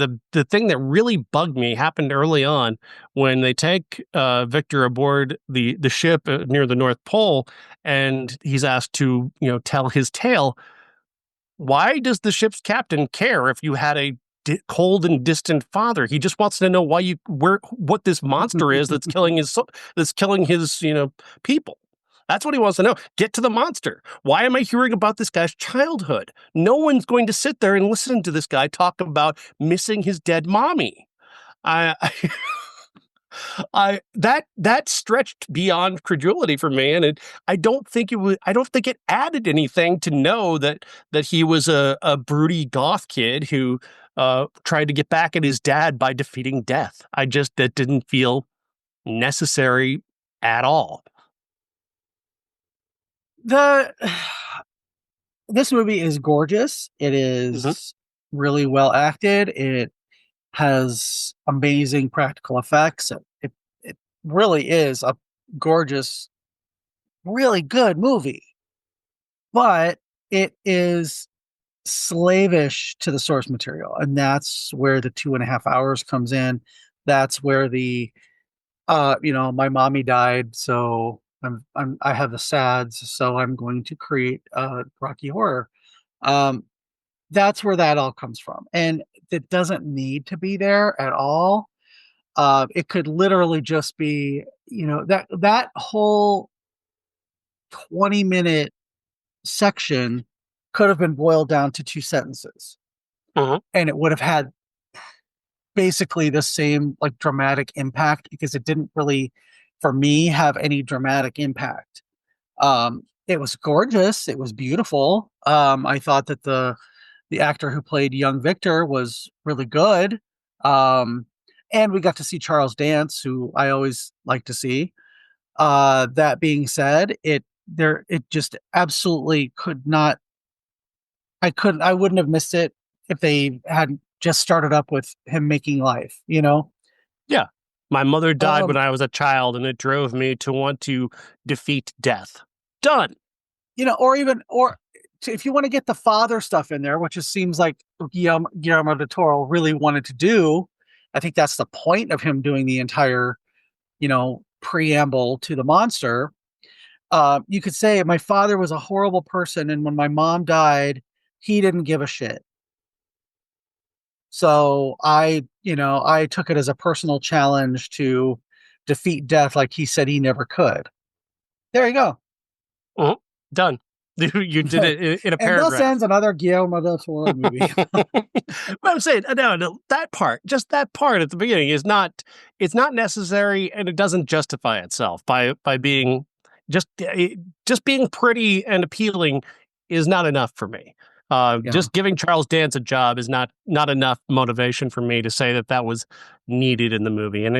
that really bugged me happened early on when they take Victor aboard the ship near the North Pole, and he's asked to tell his tale. Why does the ship's captain care if you had a cold and distant father? He just wants to know what this monster is that's killing his people. That's what he wants to know. Get to the monster. Why am I hearing about this guy's childhood? No one's going to sit there and listen to this guy talk about missing his dead mommy. I that stretched beyond credulity for me, and I don't think it added anything to know that he was a broody goth kid who tried to get back at his dad by defeating death. That didn't feel necessary at all. The This movie is gorgeous. It Hmm. is really well acted. It has amazing practical effects. It really is a gorgeous, really good movie. But it is slavish to the source material, and that's where the 2.5 hours comes in. That's where the my mommy died, so I have the sads, so I'm going to create Rocky Horror. Um, that's where that all comes from, and it doesn't need to be there at all. It could literally just be, that whole 20-minute section could have been boiled down to two sentences, Hmm. and it would have had basically the same like dramatic impact because it didn't really, for me, have any dramatic impact. It was gorgeous. It was beautiful. I thought that the actor who played young Victor was really good. Um, and we got to see Charles dance, who I always like to see. That being said, it just absolutely could not. I wouldn't have missed it if they had just started up with him making life. Yeah. My mother died when Um, I was a child, and it drove me to want to defeat death. Done. if you want to get the father stuff in there, which it seems like Guillermo del Toro really wanted to do. I think that's the point of him doing the entire, preamble to the monster. You could say my father was a horrible person, and when my mom died, he didn't give a shit. So I took it as a personal challenge to defeat death like he said he never could. There you go. Mhm. Done. You did it in a And thus paragraph. ends another Guillermo del Toro movie. But I'm saying, no, that part, just that part at the beginning it's not necessary, and it doesn't justify itself by being just just being pretty and appealing is not enough for me. Yeah. Just giving Charles Dance a job is not enough motivation for me to say that that was needed in the movie, and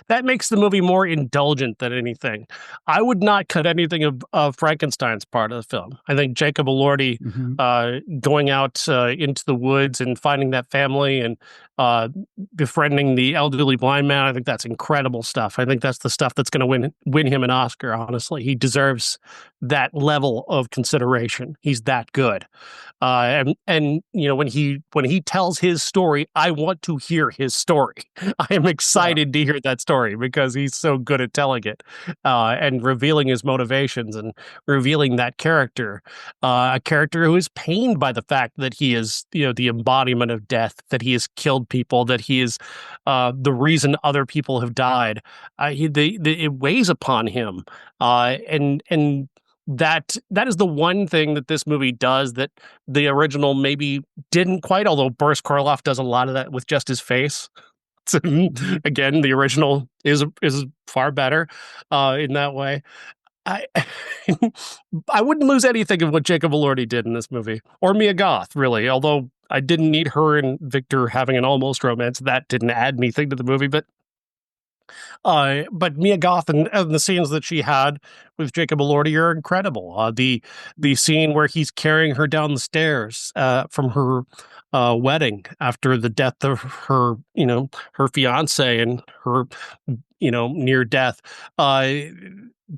that makes the movie more indulgent than anything. I would not cut anything of Frankenstein's part of the film. I think Jacob Elordi Hmm. going out into the woods and finding that family and uh, befriending the elderly blind man. I think that's incredible stuff. I think that's the stuff that's going to win him an Oscar. Honestly, he deserves that level of consideration. He's that good. And when he tells his story, I want to hear his story. I am Yeah. excited to hear that story because he's so good at telling it and revealing his motivations and revealing that character, a character who is pained by the fact that he is, the embodiment of death, that he has killed people, that he is the reason other people have died. It weighs upon him, and that is the one thing that this movie does that the original maybe didn't quite. Although Boris Karloff does a lot of that with just his face. Hmm. Again, the original is far better in that way. I I wouldn't lose anything of what Jacob Elordi did in this movie, or Mia Goth, really. Although I didn't need her and Victor having an almost romance. That didn't add anything to the movie, but Mia Goth and the scenes that she had with Jacob Elordi are incredible. The scene where he's carrying her down the stairs from her wedding after the death of her fiance and her near death. Uh,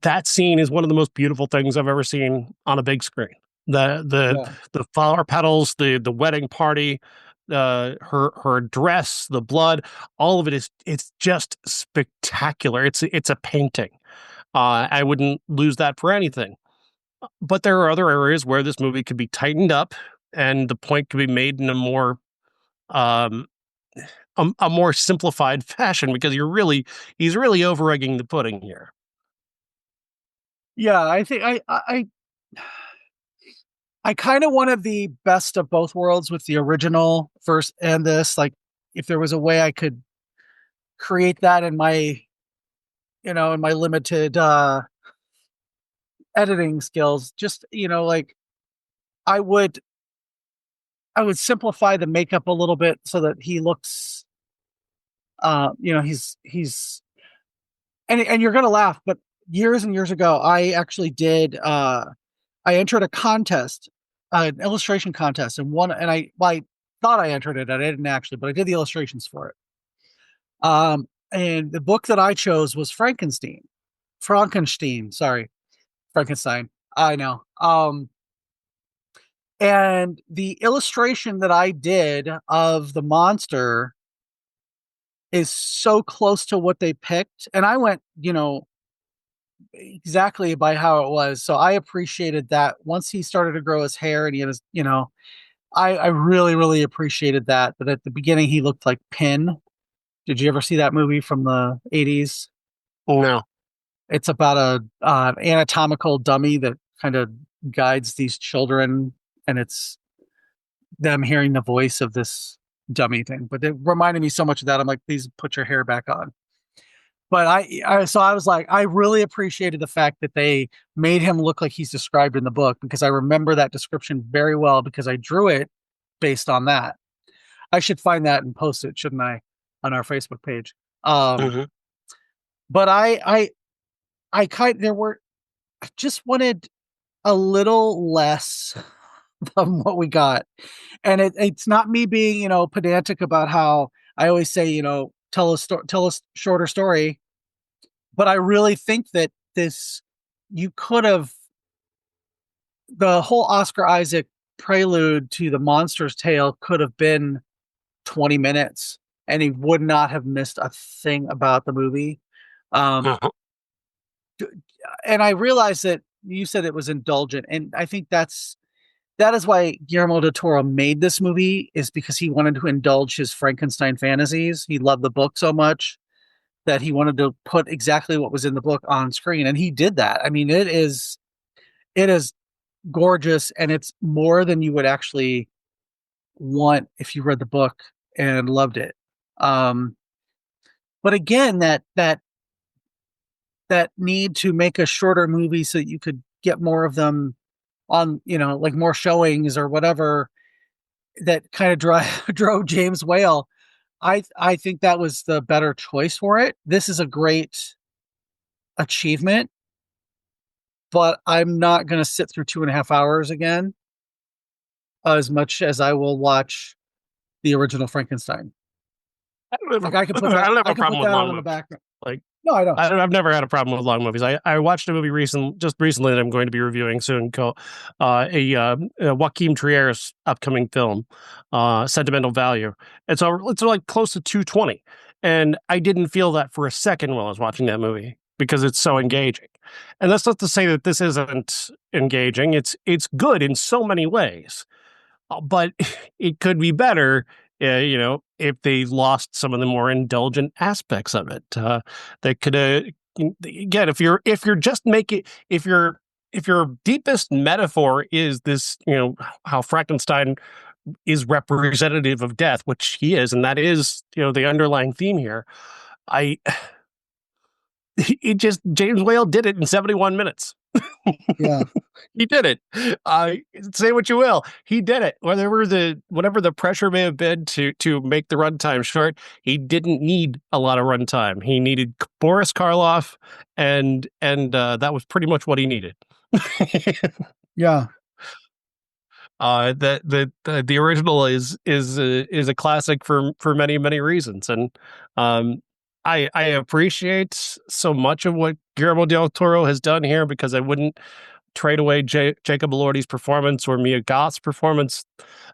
that scene is one of the most beautiful things I've ever seen on a big screen. The the Yeah. the flower petals, the wedding party, her dress, the blood, all of it it's just spectacular. It's a painting. I wouldn't lose that for anything. But there are other areas where this movie could be tightened up, and the point could be made in um, a more simplified fashion because he's really over egging the pudding here. Yeah, I think I kind of wanted the best of both worlds with the original first and this. Like, if there was a way I could create that in my limited editing skills, just like I would I would simplify the makeup a little bit so that he looks he's and you're gonna laugh, but years and years ago I actually did I entered a contest, an illustration contest, and won. And I thought I entered it. I didn't actually, but I did the illustrations for it. And the book that I chose was Frankenstein. Sorry, Frankenstein. I know. And the illustration that I did of the monster is so close to what they picked, and I went, exactly by how it was. So I appreciated that. Once he started to grow his hair and he had his, I really, really appreciated that. But at the beginning, he looked like Pin. Did you ever see that movie from the 80s? No. It's about a anatomical dummy that kind of guides these children, and it's them hearing the voice of this dummy thing. But it reminded me so much of that. I'm like, please put your hair back on. But so I was like, I really appreciated the fact that they made him look like he's described in the book, because I remember that description very well because I drew it based on that. I should find that and post it, shouldn't I, on our Facebook page? Mm-hmm. But I just wanted a little less than what we got. And it's not me being, pedantic about how I always say, tell a shorter story. But I really think that you could have, the whole Oscar Isaac prelude to the monster's tale could have been 20 minutes and he would not have missed a thing about the movie. Uh-huh. And I realized that you said it was indulgent. And I think that is why Guillermo del Toro made this movie, is because he wanted to indulge his Frankenstein fantasies. He loved the book so much that he wanted to put exactly what was in the book on screen. And he did that. I mean, it is gorgeous, and it's more than you would actually want if you read the book and loved it. But again, that need to make a shorter movie so that you could get more of them on, like more showings or whatever, that kind of drove James Whale. I think that was the better choice for it. This is a great achievement, but I'm not going to sit through 2.5 hours again as much as I will watch the original Frankenstein. I don't have, Like I could put I that, don't have I a could put problem with that on long in the movies. background. Like, No, I don't. I've never had a problem with long movies. I watched a movie just recently that I'm going to be reviewing soon, called a Joaquin Trier's upcoming film, Sentimental Value. It's like close to 220, and I didn't feel that for a second while I was watching that movie because it's so engaging. And that's not to say that this isn't engaging. It's good in so many ways, but it could be better. If they lost some of the more indulgent aspects of it, they could again, if you're just making if your deepest metaphor is this, how Frankenstein is representative of death, which he is, and that is, the underlying theme here. James Whale did it in 71 minutes. Yeah. He did it. Say what you will. He did it. Whatever the pressure may have been to make the runtime short, he didn't need a lot of runtime. He needed Boris Karloff, and that was pretty much what he needed. Yeah. The original is a classic for many, many reasons, and I appreciate so much of what Guillermo del Toro has done here, because I wouldn't trade away Jacob Elordi's performance or Mia Goth's performance,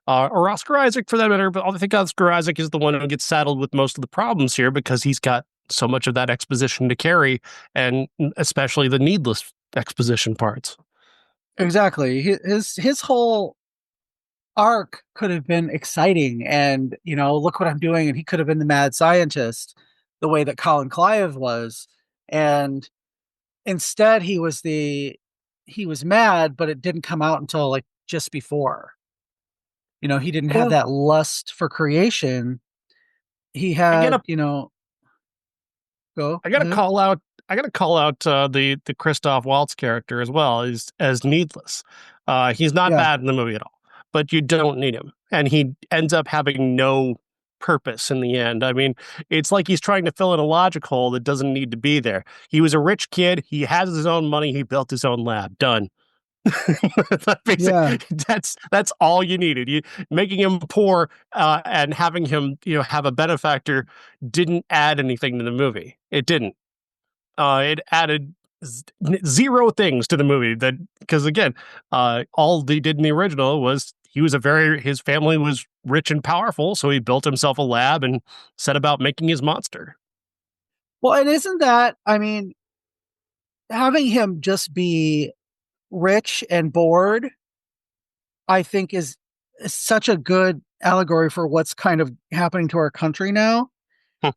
or Oscar Isaac for that matter. But I think Oscar Isaac is the one who gets saddled with most of the problems here, because he's got so much of that exposition to carry, and especially the needless exposition parts. Exactly. His whole arc could have been exciting, and look what I'm doing, and he could have been the mad scientist the way that Colin Clive was. And instead he was mad, but it didn't come out until like just before. He didn't have that lust for creation. He had, go. I gotta call out. The Christoph Waltz character as well as needless. He's not bad in the movie at all, but you don't need him, and he ends up having no purpose in the end. I mean, it's like he's trying to fill in a logic hole that doesn't need to be there. He was a rich kid. He has his own money. He built his own lab. Done. Yeah. That's all you needed. You making him poor and having him have a benefactor didn't add anything to the movie. It didn't. It added zero things to the movie that because again, all they did in the original was his family was rich and powerful, so he built himself a lab and set about making his monster. Well, and isn't that, I mean, having him just be rich and bored, I think is such a good allegory for what's kind of happening to our country now.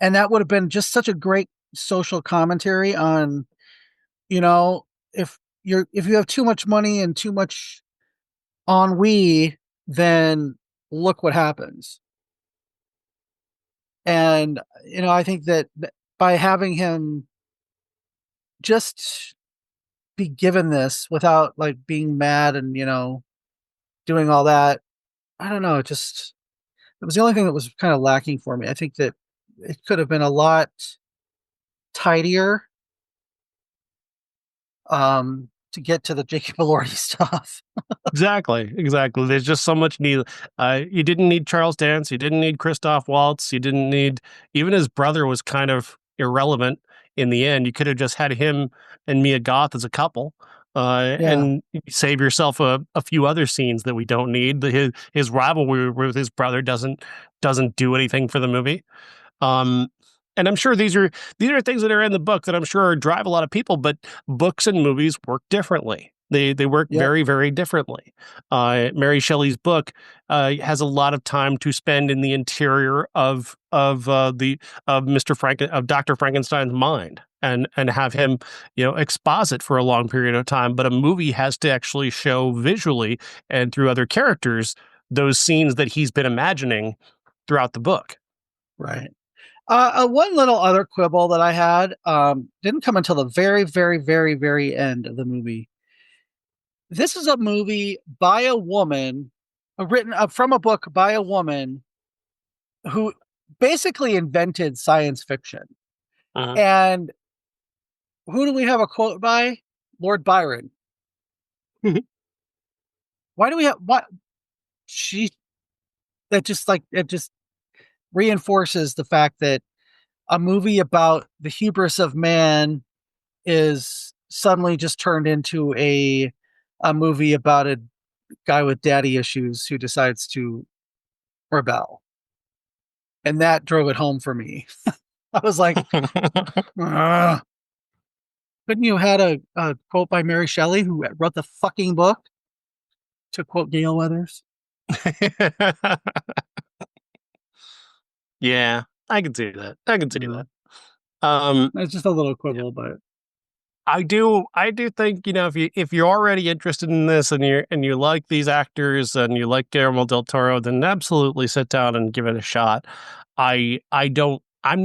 And that would have been just such a great social commentary on, you know, if you have too much money and too much ennui, then look what happens. And I think that by having him just be given this without like being mad and doing all that, I don't know, it was the only thing that was kind of lacking for me. I think that it could have been a lot tidier to get to the Jacob Elordi stuff. Exactly. There's just so much need. You didn't need Charles Dance. You didn't need Christoph Waltz. You didn't need even his brother was kind of irrelevant in the end. You could have just had him and Mia Goth as a couple, Yeah. and save yourself a few other scenes that we don't need. His rivalry with his brother doesn't do anything for the movie. Um, and I'm sure these are things that are in the book that I'm sure drive a lot of people, but books and movies work differently. They work Yep. very, very differently. Mary Shelley's book has a lot of time to spend in the interior of Dr. Frankenstein's mind and have him exposit for a long period of time. But a movie has to actually show visually and through other characters those scenes that he's been imagining throughout the book. Right. One little other quibble that I had didn't come until the very, very, very, very end of the movie. This is a movie by a woman, written from a book by a woman who basically invented science fiction. Uh-huh. And who do we have a quote by? Lord Byron. Why do we have what she it just reinforces the fact that a movie about the hubris of man is suddenly just turned into a movie about a guy with daddy issues who decides to rebel. And that drove it home for me. I was like, "Ugh." Couldn't you had a quote by Mary Shelley, who wrote the fucking book, to quote Gail Weathers? Yeah, I can see that. I can see that. Um, It's just a little yeah. quibble, but I do think, if you're already interested in this and you like these actors and you like Guillermo del Toro, then absolutely sit down and give it a shot. I'm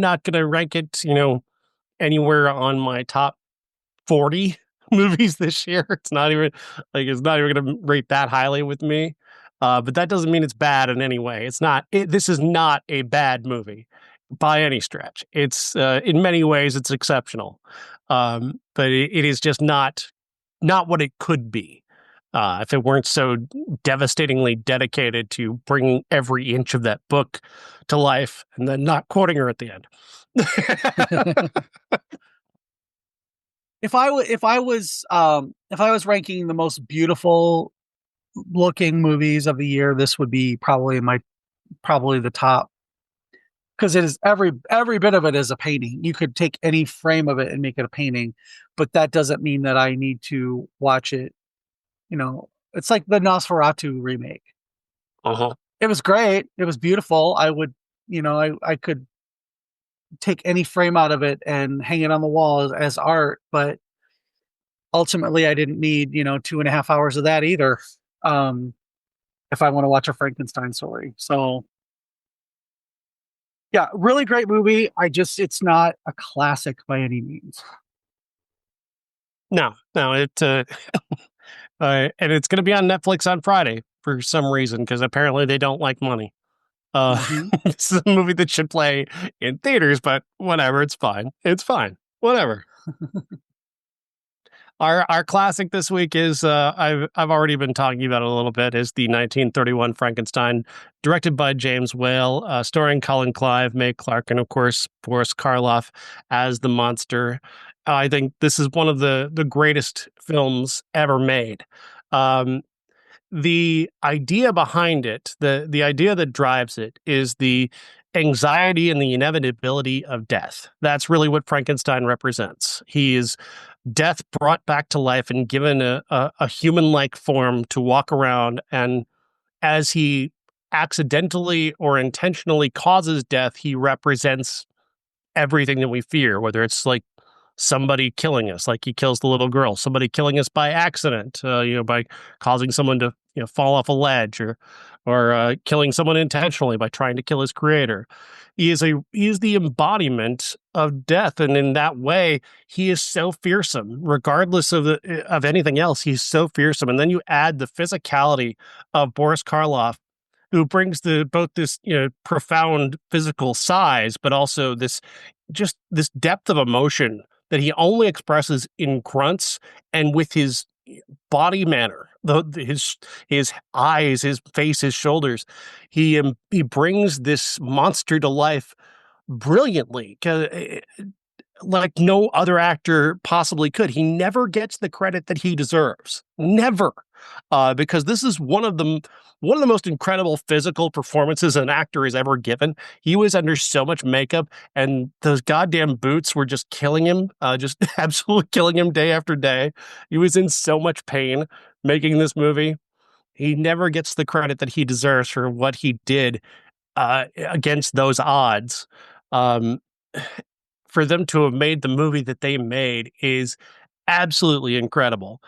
not gonna rank it, anywhere on my top 40 movies this year. It's not even going to rate that highly with me. But that doesn't mean it's bad in any way. This is not a bad movie by any stretch. It's in many ways it's exceptional. But it is just not what it could be. If it weren't so devastatingly dedicated to bringing every inch of that book to life and then not quoting her at the end. If I was ranking the most beautiful looking movies of the year, this would be probably the top, because it is every bit of it is a painting. You could take any frame of it and make it a painting, but that doesn't mean that I need to watch it. It's like the Nosferatu remake. Uh-huh. It was great. It was beautiful. I could take any frame out of it and hang it on the wall as art, but ultimately I didn't need 2.5 hours of that either. If I want to watch a Frankenstein story. So yeah, really great movie. It's not a classic by any means. No, and it's going to be on Netflix on Friday for some reason because apparently they don't like money. Mm-hmm. This is a movie that should play in theaters, but whatever, it's fine. It's fine. Whatever. Our classic this week is I've already been talking about it a little bit, is the 1931 Frankenstein, directed by James Whale, starring Colin Clive, Mae Clarke, and of course Boris Karloff as the monster. I think this is one of the greatest films ever made. Um, the idea behind it, the idea that drives it, is the anxiety and the inevitability of death. That's really what Frankenstein represents. He is death brought back to life and given a human-like form to walk around, and as he accidentally or intentionally causes death, he represents everything that we fear, whether it's like somebody killing us, like he kills the little girl, somebody killing us by accident, by causing someone to fall off a ledge, or killing someone intentionally by trying to kill his creator. He is the embodiment of death, and in that way, he is so fearsome, regardless of anything else. He's so fearsome, and then you add the physicality of Boris Karloff, who brings both this profound physical size, but also this depth of emotion that he only expresses in grunts and with his body manner, his eyes, his face, his shoulders. He brings this monster to life brilliantly, like no other actor possibly could. He never gets the credit that he deserves. Never. Because this is one of the most incredible physical performances an actor has ever given. He was under so much makeup, and those goddamn boots were just killing him, just absolutely killing him day after day. He was in so much pain making this movie. He never gets the credit that he deserves for what he did against those odds. Um, for them to have made the movie that they made is absolutely incredible.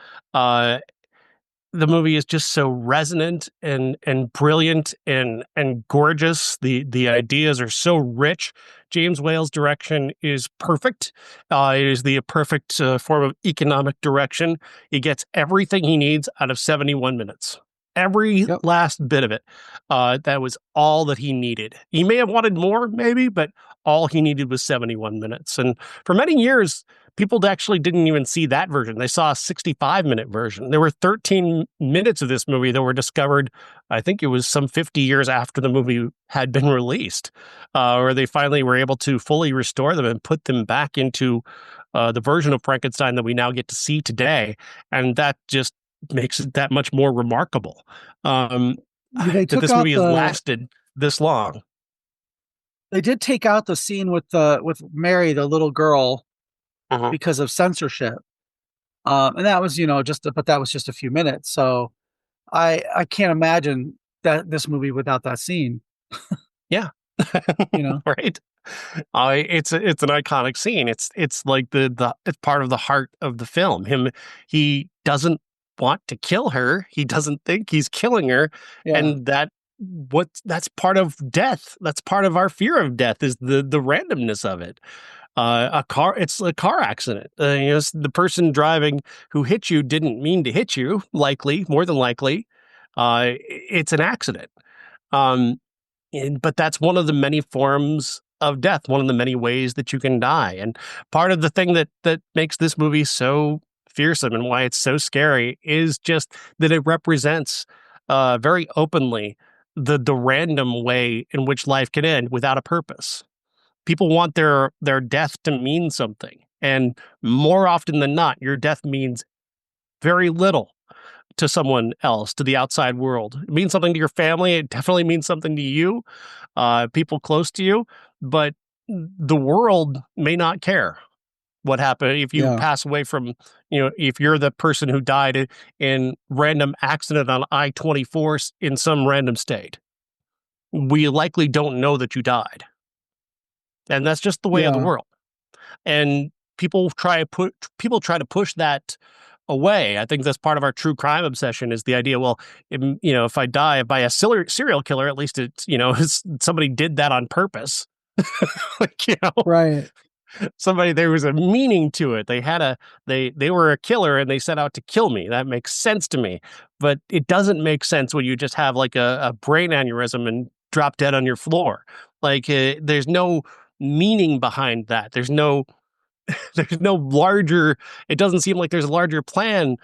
The movie is just so resonant and brilliant and gorgeous. The ideas are so rich. James Whale's direction is perfect. It is the perfect form of economic direction. He gets everything he needs out of 71 minutes. Every Yep. last bit of it. That was all that he needed. He may have wanted more, maybe, but all he needed was 71 minutes. And for many years, people actually didn't even see that version. They saw a 65-minute version. There were 13 minutes of this movie that were discovered, I think it was some 50 years after the movie had been released, where they finally were able to fully restore them and put them back into the version of Frankenstein that we now get to see today. And that just makes it that much more remarkable, They that took this out movie has lasted this long. they did take out the scene with Mary, the little girl, Uh-huh. because of censorship. And that was, but that was just a few minutes. So I can't imagine that this movie without that scene, Yeah. you know? Right. It's an iconic scene. It's like it's part of the heart of the film. He doesn't want to kill her. He doesn't think he's killing her, Yeah. and that's part of death. That's part of our fear of death, is the randomness of it. It's a car accident. The person driving who hit you didn't mean to hit you. More than likely, it's an accident. Um, but that's one of the many forms of death, one of the many ways that you can die. And part of the thing that makes this movie so fearsome and why it's so scary is just that it represents very openly the random way in which life can end without a purpose. People want their death to mean something, and more often than not, your death means very little to someone else, to the outside world. It means something to your family. It definitely means something to you, people close to you, but the world may not care what happened if you Yeah. pass away from, if you're the person who died in random accident on I-24 in some random state. We likely don't know that you died. And that's just the way of the Yeah. world. And people try to push that away. I think that's part of our true crime obsession, is the idea, well, if I die by a serial killer, at least somebody did that on purpose. Like, Right. there was a meaning to it. They were a killer and they set out to kill me. That makes sense to me. But it doesn't make sense when you just have like a brain aneurysm and drop dead on your floor. Like, there's no meaning behind that. There's no there's no larger, it doesn't seem like there's a larger plan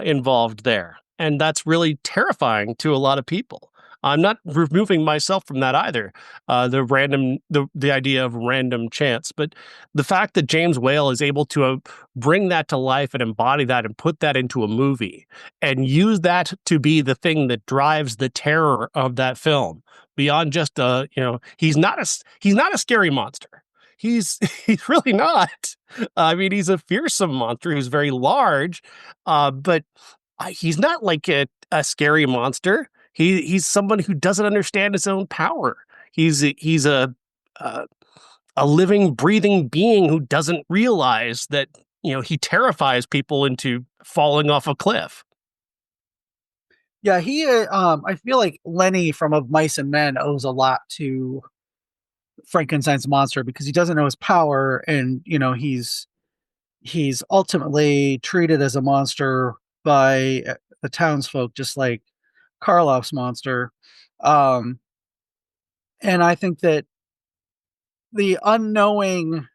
involved there. And that's really terrifying to a lot of people. I'm not removing myself from that either. The idea of random chance, but the fact that James Whale is able to bring that to life and embody that and put that into a movie and use that to be the thing that drives the terror of that film beyond just he's not a scary monster. He's he's really not. I mean, he's a fearsome monster who's very large, but he's not like a scary monster. He's someone who doesn't understand his own power. He's a a living, breathing being who doesn't realize that he terrifies people into falling off a cliff. Yeah, he. I feel like Lenny from Of Mice and Men owes a lot to Frankenstein's monster because he doesn't know his power, and he's ultimately treated as a monster by the townsfolk, just like Karloff's monster. Um, and I think that the unknowingness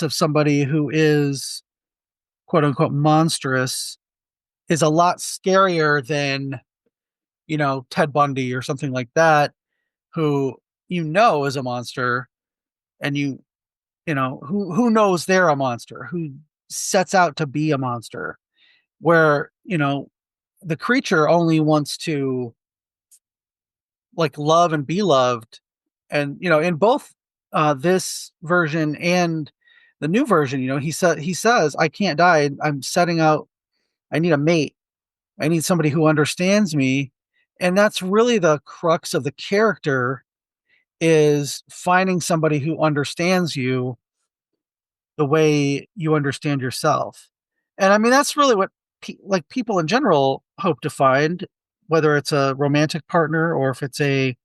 of somebody who is quote unquote monstrous is a lot scarier than Ted Bundy or something like that, who is a monster, and who knows they're a monster, who sets out to be a monster, where the creature only wants to like love and be loved. And in both this version and the new version, he says I can't die, I'm setting out, I need a mate, I need somebody who understands me. And that's really the crux of the character, is finding somebody who understands you the way you understand yourself. And I mean, that's really what people in general hope to find, whether it's a romantic partner or if it's a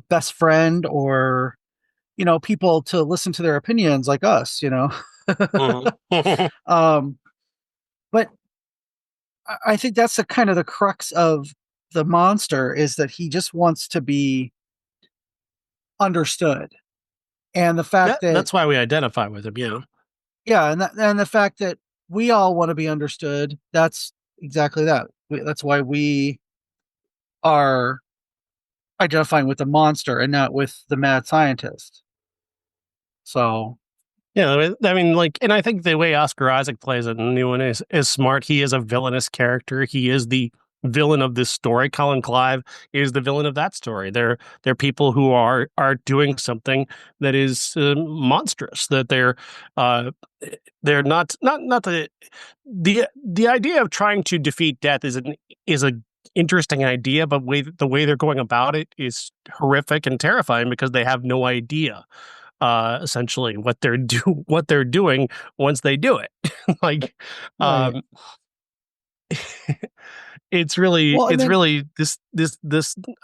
best friend, or people to listen to their opinions like us. Mhm. um but I think that's the kind of the crux of the monster, is that he just wants to be understood. And the Yeah, fact that, that's why we identify with him. Yeah. yeah, and the fact that we all want to be understood, that's exactly that. That's why we are identifying with the monster and not with the mad scientist. So, Yeah, I mean, like, and I think the way Oscar Isaac plays it in the new one is smart. He is a villainous character. He is the villain of this story. Colin Clive is the villain of that story. They're people who are doing something that is monstrous. That they're not the idea of trying to defeat death is a interesting idea, but the way they're going about it is horrific and terrifying because they have no idea essentially what they're doing once they do it. Like right. um it's really Well, and it's then, really this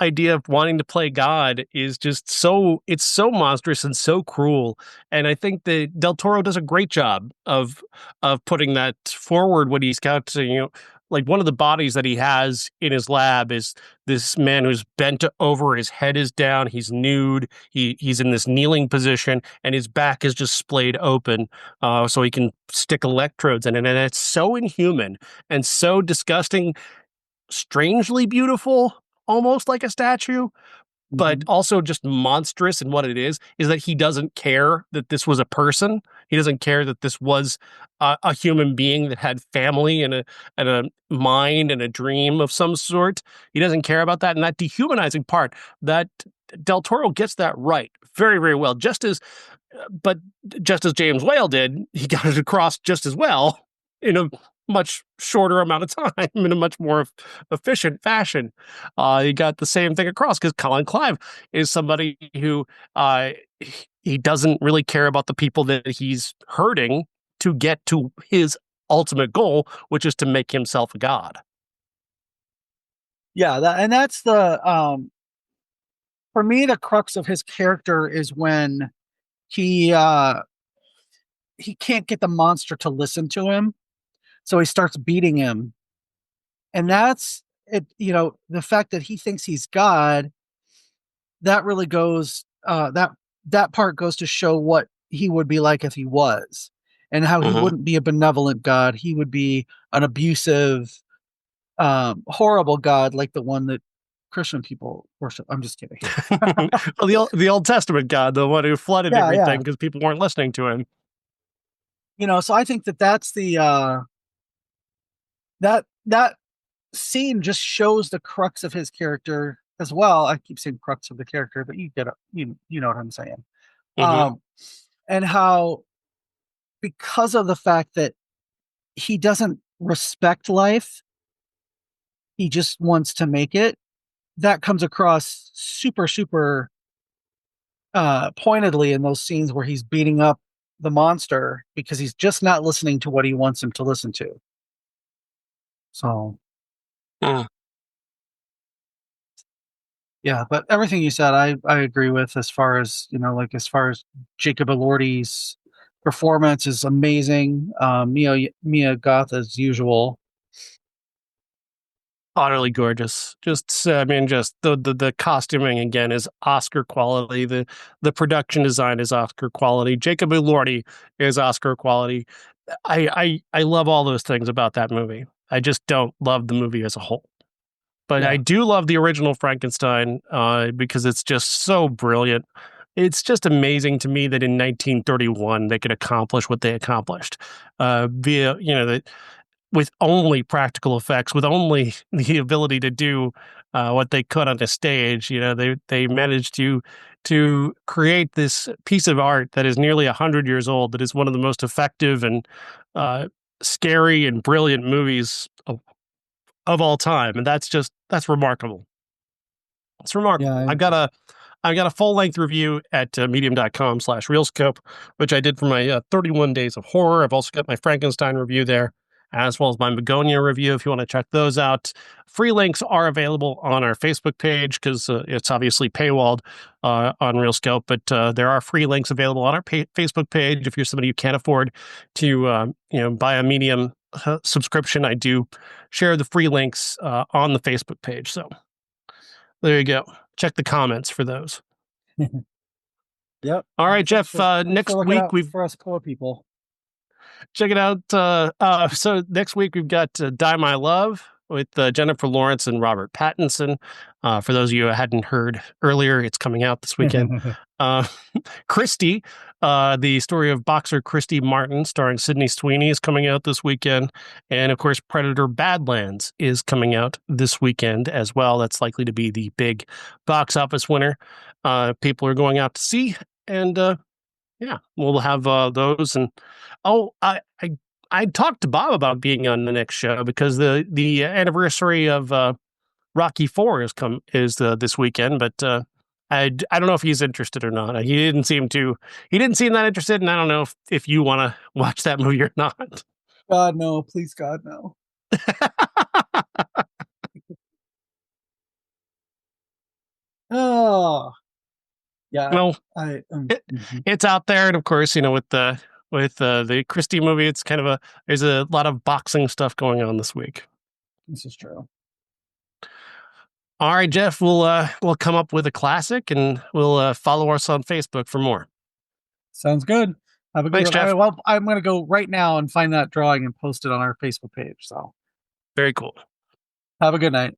idea of wanting to play God is just so it's so monstrous and so cruel. And I think that Del Toro does a great job of putting that forward when he's got to, like one of the bodies that he has in his lab is this man who's bent over, his head is down, he's nude, he's in this kneeling position, and his back is just splayed open, so he can stick electrodes in it, and it's so inhuman and so disgusting, strangely beautiful, almost like a statue, but mhm, also just monstrous. And what it is that he doesn't care that this was a person. He doesn't care that this was a human being that had family and a mind and a dream of some sort. He doesn't care about that. And that dehumanizing part, that Del Toro gets that right very, very well. But just as James Whale did, he got it across just as well in a much shorter amount of time, in a much more efficient fashion. He got the same thing across because Colin Clive is somebody who he doesn't really care about the people that he's hurting to get to his ultimate goal, which is to make himself a god. yeah, and that's the for me, the crux of his character is when he uh he can't get the monster to listen to him, so he starts beating him. And that's it. The fact that he thinks he's God, that really goes that part goes to show what he would be like if he was, and how he Hmm. wouldn't be a benevolent God. He would be an abusive, horrible God like the one that Christian people worship. I'm just kidding. Well, the Old Testament God, the one who flooded Yeah, everything yeah. because people weren't listening to him. So I think that that's the that scene just shows the crux of his character as well. I keep saying crux of the character, but you get it. You know what I'm saying. Hmm. Um, and how, because of the fact that he doesn't respect life, he just wants to make it. That comes across super pointedly in those scenes where he's beating up the monster because he's just not listening to what he wants him to listen to. So yeah, but everything you said, I agree with, as far as like as far as Jacob Elordi's performance is amazing. Mia Goth as usual. Utterly gorgeous. Just, I mean, just the costuming again is Oscar quality. The production design is Oscar quality. Jacob Elordi is Oscar quality. I love all those things about that movie. I just don't love the movie as a whole. But I Yeah, do love the original Frankenstein because it's just so brilliant. It's just amazing to me that in 1931 they could accomplish what they accomplished via, that with only practical effects, with only the ability to do what they could on the stage. They managed to create this piece of art that is nearly 100 years old. That is one of the most effective and uh, scary and brilliant movies of all time, and that's remarkable. It's remarkable. yeah, I've got a full length review at medium.com/realscope, which I did for my 31 days of horror. I've also got my Frankenstein review there, as well as my Bugonia review. If you want to check those out, free links are available on our Facebook page because it's obviously paywalled on RealScope, but there are free links available on our Facebook page. If you're somebody who can't afford to, buy a Medium subscription, I do share the free links on the Facebook page. So there you go. Check the comments for those. yep. All right, Jeff. Thanks for Next looking week out we've for us poor people. check it out. So next week we've got "Die My Love" with Jennifer Lawrence and Robert Pattinson. For those of you who hadn't heard earlier, it's coming out this weekend. Uh, Christie, the story of boxer Christy Martin, starring Sydney Sweeney, is coming out this weekend, and of course, Predator: Badlands is coming out this weekend as well. That's likely to be the big box office winner. People are going out to see, and yeah, we'll have those. And oh, I talked to Bob about being on the next show because the anniversary of Rocky Four is this weekend, but I don't know if he's interested or not. He didn't seem that interested, and I don't know if you want to watch that movie or not. God no, please God no. Oh yeah, Well, I mhm. it's out there, and of course, with the Christie movie, it's kind of there's a lot of boxing stuff going on this week. This is true. All right, Jeff, we'll come up with a classic, and we'll follow us on Facebook for more. Sounds good. Have a good Thanks, one. All right, Jeff. well, I'm going to go right now and find that drawing and post it on our Facebook page. So Very cool. have a good night.